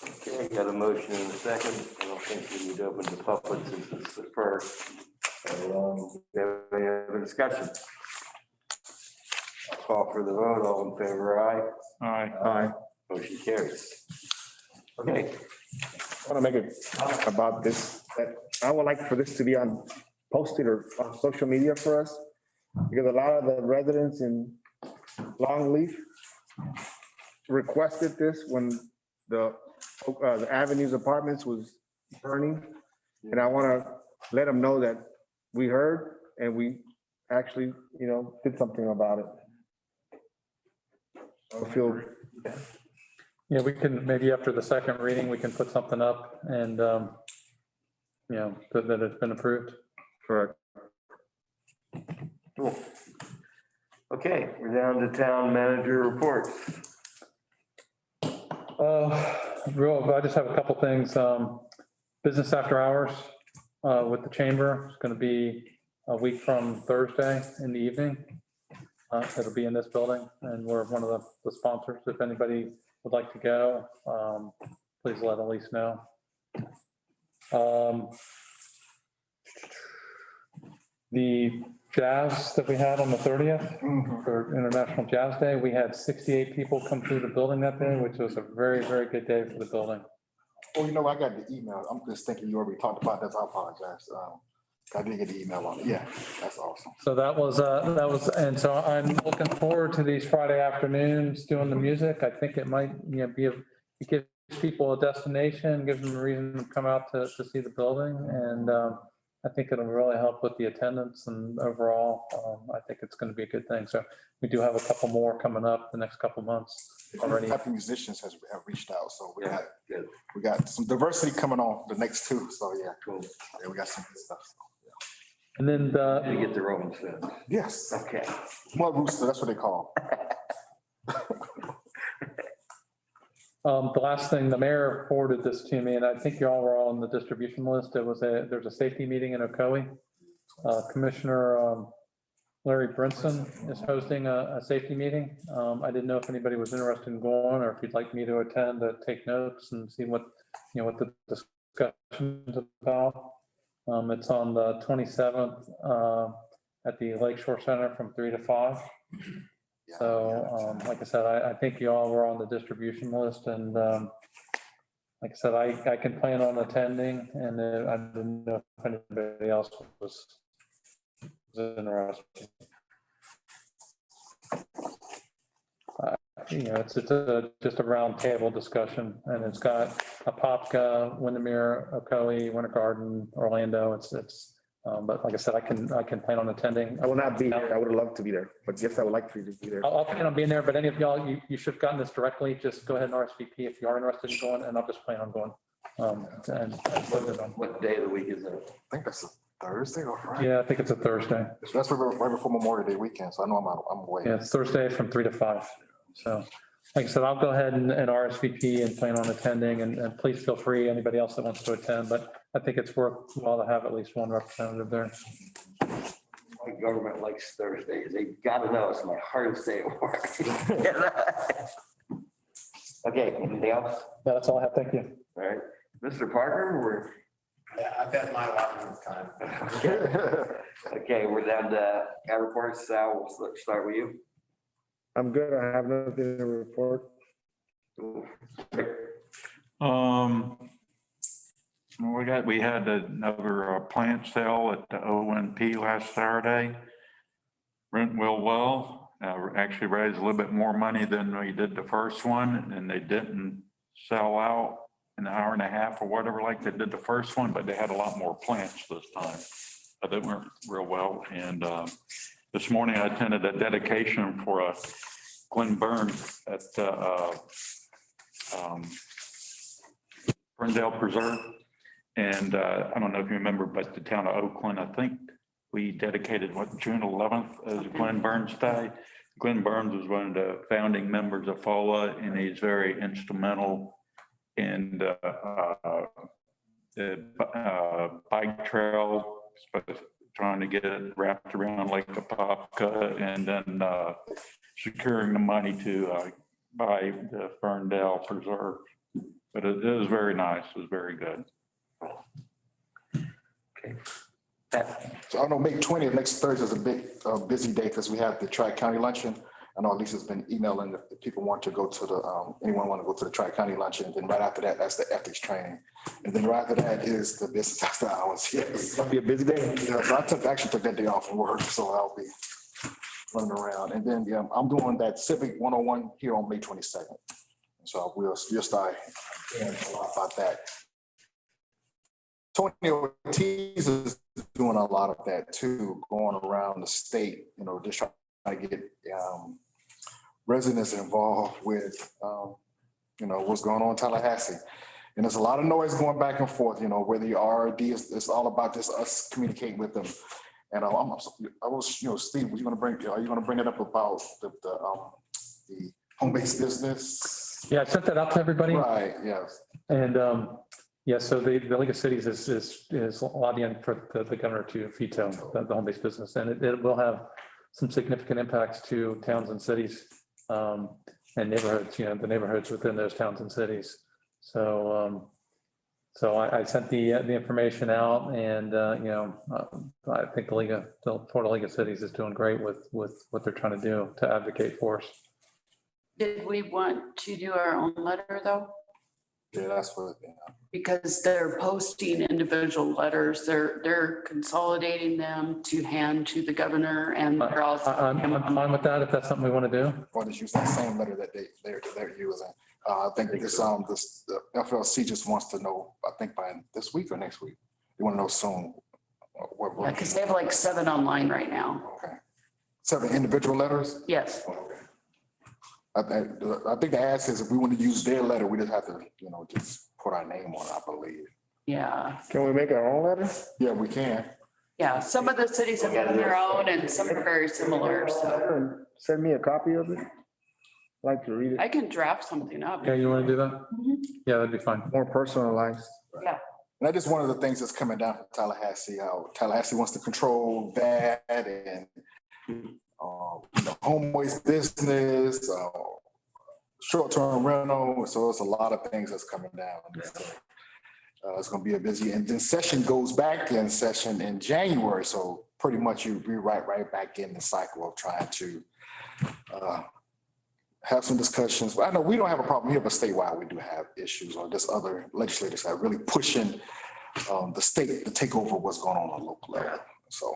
Okay, got a motion in a second. I don't think we need to open the public since it's the first. So, we have any other discussion? Call for the vote. All in favor, aye. Aye. Aye. Motion carries. Okay, I want to make a comment about this, that I would like for this to be posted or on social media for us, because a lot of the residents in Longleaf requested this when the Avenues Apartments was burning. And I want to let them know that we heard and we actually, did something about it. I feel. Yeah, we can, maybe after the second reading, we can put something up and, that it's been approved. Correct. cool. Okay, we're down to town manager reports. I just have a couple things. Business after hours with the chamber is going to be a week from Thursday in the evening. It'll be in this building, and we're one of the sponsors. If anybody would like to go, please let Elise know. The jazz that we had on the 30th for International Jazz Day, we had 68 people come through the building that day, which was a very, very good day for the building. Oh, I got the email. I'm just thinking you already talked about this. I apologize. I didn't get the email on it. Yeah, that's awesome. So that was, and so I'm looking forward to these Friday afternoons doing the music. I think it might, it gives people a destination, gives them a reason to come out to see the building. And I think it'll really help with the attendance and overall, I think it's going to be a good thing. So we do have a couple more coming up the next couple months already. Happy Musicians have reached out, so Good. we got some diversity coming on the next two. So yeah, cool. Yeah, we got some good stuff. So, And then They get their own food. yes, Okay. more rooster. That's what they call 'em. the last thing, the mayor forwarded this to me, and I think you all were all on the distribution list. There's a safety meeting in Ocoee. Commissioner Larry Brinson is hosting a safety meeting. I didn't know if anybody was interested in going, or if you'd like me to attend to take notes and see what the discussion's about. It's on the 27th at the Lakeshore Center from 3 to 5. So, like I said, I think you all were on the distribution list, and like I said, I can plan on attending, and I didn't know if anybody else was interested. It's just a round table discussion, and it's got Apopka, Windermere, Ocoee, Winter Garden, Orlando. But like I said, I can plan on attending. I will not be here. I would love to be there, but yes, I would like for you to be there. I'll plan on being there, but any of y'all, you should have gotten this directly. Just go ahead and RSVP if you are interested in going, and I'll just plan on going. What day of the week is it? I think that's a Thursday or Friday. Yeah, I think it's a Thursday. That's right before Memorial Day weekend, so I know I'm away. Yeah, it's Thursday from 3 to 5. So, like I said, I'll go ahead and RSVP and plan on attending, and please feel free, anybody else that wants to attend, but I think it's worthwhile to have at least one representative there. My government likes Thursdays. They gotta know it's my hardest day at work. Okay, anything else? Yeah, that's all I have. Thank you. All right, Mr. Parker, Yeah, I've had my allotment of time. okay, we're down to our reports. Sal, we'll start with you. I'm good. I have nothing to report. We had another plant sale at the ONP last Saturday. Went well. Actually raised a little bit more money than we did the first one, and they didn't sell out an hour and a half or whatever like they did the first one, but they had a lot more plants this time. But they went real well. And this morning I attended a dedication for Glenn Burns at Ferndale Preserve. And I don't know if you remember, but the town of Oakland, I think we dedicated June 11th as Glenn Burns Day. Glenn Burns was one of the founding members of FOLA, and he's very instrumental in the bike trail, trying to get it wrapped around Lake Apopka, and then securing the money to buy the Ferndale Preserve. But it was very nice. It was very good. Okay. So I know May 20th, next Thursday is a big busy day because we have the Tri-County Luncheon. I know Lisa's been emailing if people want to go to the, anyone want to go to the Tri-County luncheon. And then right after that, that's the ethics training. And then right after that is the business after hours. Yes. It's gonna be a busy day. Yeah, so actually took that day off from work, so I'll be running around. And then, yeah, I'm doing that Civic 101 here on May 22nd. So we'll start hearing a lot about that. Tony Ortiz is doing a lot of that too, going around the state, just trying to get residents involved with, what's going on in Tallahassee. And there's a lot of noise going back and forth, whether you RD it's all about just us communicating with them. And I was, Steve, are you going to bring it up about the home-based business? Yeah, I sent that out to everybody. Right, yes. And yeah, so the League of Cities is lobbying for the governor to veto the home-based business. And it will have some significant impacts to towns and cities and neighborhoods, the neighborhoods within those towns and cities. So I sent the information out, and I think the Florida League of Cities is doing great with what they're trying to do to advocate for us. Did we want to do our own letter though? Yeah, that's what. Because they're posting individual letters, they're consolidating them to hand to the governor, and they're also. I'm fine with that if that's something we want to do. Or just use that same letter that they're using. I think the FLC just wants to know, I think by this week or next week. They want to know soon. Yeah, because they have like 7 online right now. Okay. 7 individual letters? Yes. Okay. I think the ask is if we want to use their letter, we just have to, just put our name on it, I believe. Yeah. Can we make our own letter? Yeah, we can. Yeah, some of the cities have done their own and some are very similar, so Send me a copy of it. Like to read it. I can draft something up. Yeah, you want to do that? Yeah, that'd be fine. More personalized. Yeah. And that is one of the things that's coming down from Tallahassee, how Tallahassee wants to control that and home-based business, short-term rental. So it's a lot of things that's coming down. So, it's going to be a busy, and then session goes back in session in January. So pretty much you'll be right back in the cycle of trying to have some discussions. But I know we don't have a problem here, but statewide we do have issues, or just other legislators that are really pushing the state to take over what's going on a local level. So,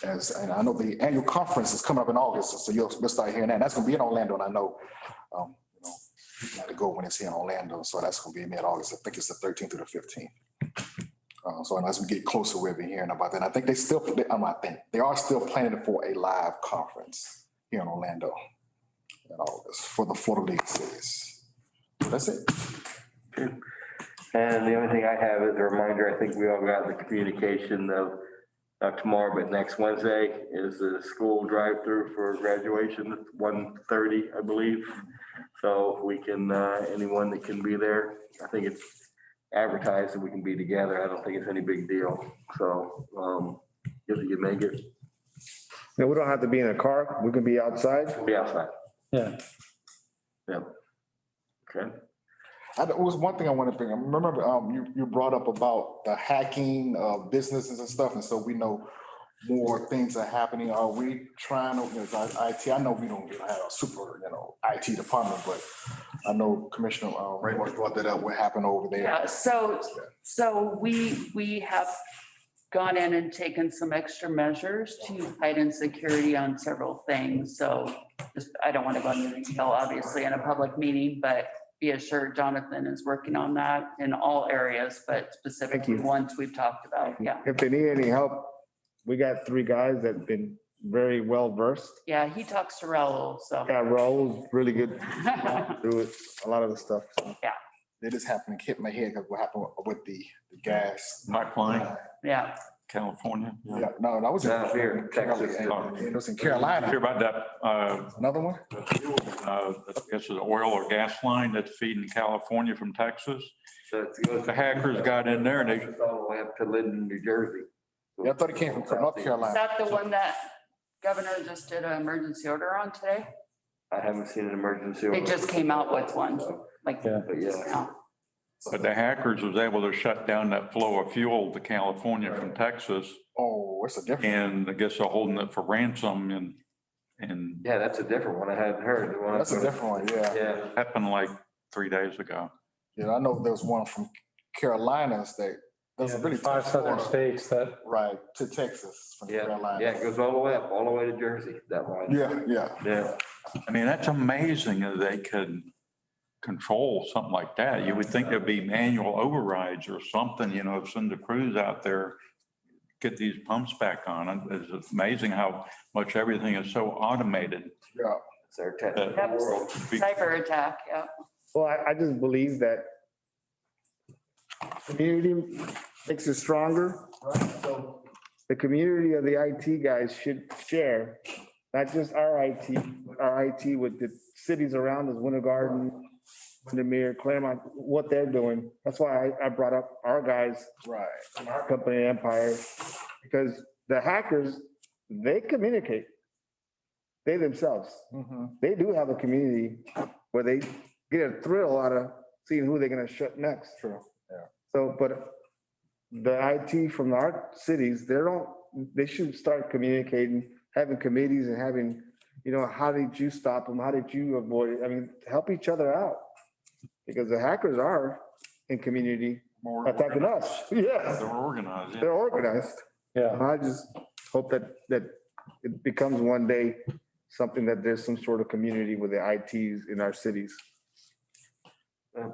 and I know the annual conference is coming up in August, so you'll start hearing that. That's going to be in Orlando, and I know, you have to go when it's here in Orlando. So that's going to be mid-August. I think it's the 13th through the 15th. So as we get closer, we'll be hearing about that. And I think they are still planning for a live conference here in Orlando in August for the Florida League of Cities. That's it. And the only thing I have is a reminder, I think we all got the communication of not tomorrow, but next Wednesday is the school drive-through for graduation, 1:30, I believe. So we can, anyone that can be there, I think it's advertised that we can be together. I don't think it's any big deal. So if you can make it. No, we don't have to be in a car. We can be outside. We'll be outside. Yeah. Yep. Okay. It was one thing I want to bring up. Remember, you brought up about the hacking of businesses and stuff, and so we know more things are happening. Are we trying to, IT? I know we don't have a super, IT department, but I know Commissioner Reyes brought that up. What happened over there? Yeah, so we have gone in and taken some extra measures to heighten security on several things. So I don't want to go into detail, obviously, in a public meeting, but be assured Jonathan is working on that in all areas, but specifically ones we've talked about. Yeah. If they need any help, we got 3 guys that have been very well versed. Yeah, he talks to Raul, so. Yeah, Raul's really good through it, a lot of the stuff. So. Yeah. It just happened to hit my head because what happened with the gas. Pipeline, Yeah. California. Yeah, no, that was Down here, Texas. It was in Carolina. Hear about that, Another one? I guess it's an oil or gas line that's feeding California from Texas. So it's The hackers got in there and they, all the way up to Linden, New Jersey. Yeah, I thought it came from North Is Carolina. that the one that governor just did an emergency order on today? I haven't seen an emergency. They just came out with one, like. Yeah. But yeah. Yeah. but the hackers was able to shut down that flow of fuel to California from Texas. Oh, what's the difference? And I guess they're holding it for ransom And Yeah, that's a different one. I hadn't heard. The one That's a different one, yeah. Yeah. happened like 3 days ago. Yeah, I know there was one from Carolinas that, there's a really. Five southern states that, Right, to Texas from Yeah, Carolina. yeah, it goes all the way up, all the way to Jersey, that line. Yeah, yeah. Yeah. I mean, that's amazing that they could control something like that. You would think there'd be manual overrides or something, send the crews out there, get these pumps back on. It's amazing how much everything is so automated. Yeah. It's their technical Yep. world. Cyber attack, yeah. Well, I just believe that community makes it stronger. So the community of the IT guys should share, not just our IT with the cities around us, Winter Garden, Windermere, Claremont, what they're doing. That's why I brought up our guys, Right. from our company Empire, because the hackers, they communicate. They themselves, Mhm. they do have a community where they get a thrill out of seeing who they're gonna shut next. True, yeah. So, but the IT from our cities, they should start communicating, having committees and having, how did you stop them? How did you avoid it? I mean, help each other out. Because the hackers are in community More attacking us. Yes, They're organized. they're organized. yeah, I just hope that it becomes one day something that there's some sort of community with the ITs in our cities.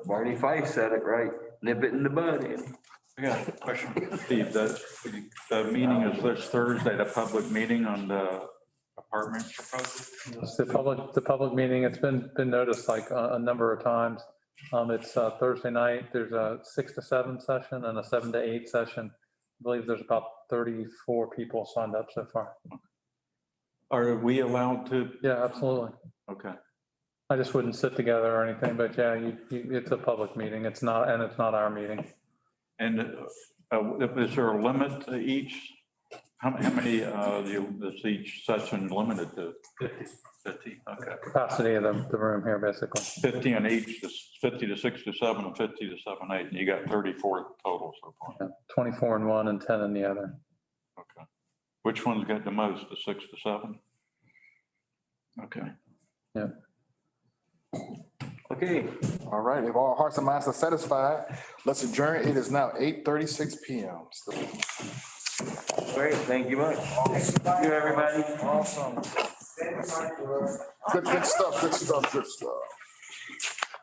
Barney Fife said it right, nip it in the bud. Andy. I got a question, Steve. The meeting is this Thursday, the public meeting on the apartment proposal? it's the public meeting, it's been noticed like a number of times. It's Thursday night, there's a 6 to 7 session and a 7 to 8 session. I believe there's about 34 people signed up so far. Are we allowed to? Yeah, absolutely. Okay. I just wouldn't sit together or anything, but yeah, it's a public meeting. It's not our meeting. And is there a limit to each? How many is each session limited to? 50, okay. Capacity of the room here, basically. 50 on each, 50 to 6 to 7 and 50 to 7, 8, and you got 34 total so far. Yeah, 24 in one and 10 in the other. Okay. Which one's got the most, the 6 to 7? Okay. Yeah. Okay, All right, if all hearts and minds are satisfied, let's adjourn. It is now 8:36 PM. great, thank you much. Thank you, everybody. Awesome. Good stuff, good stuff, good stuff.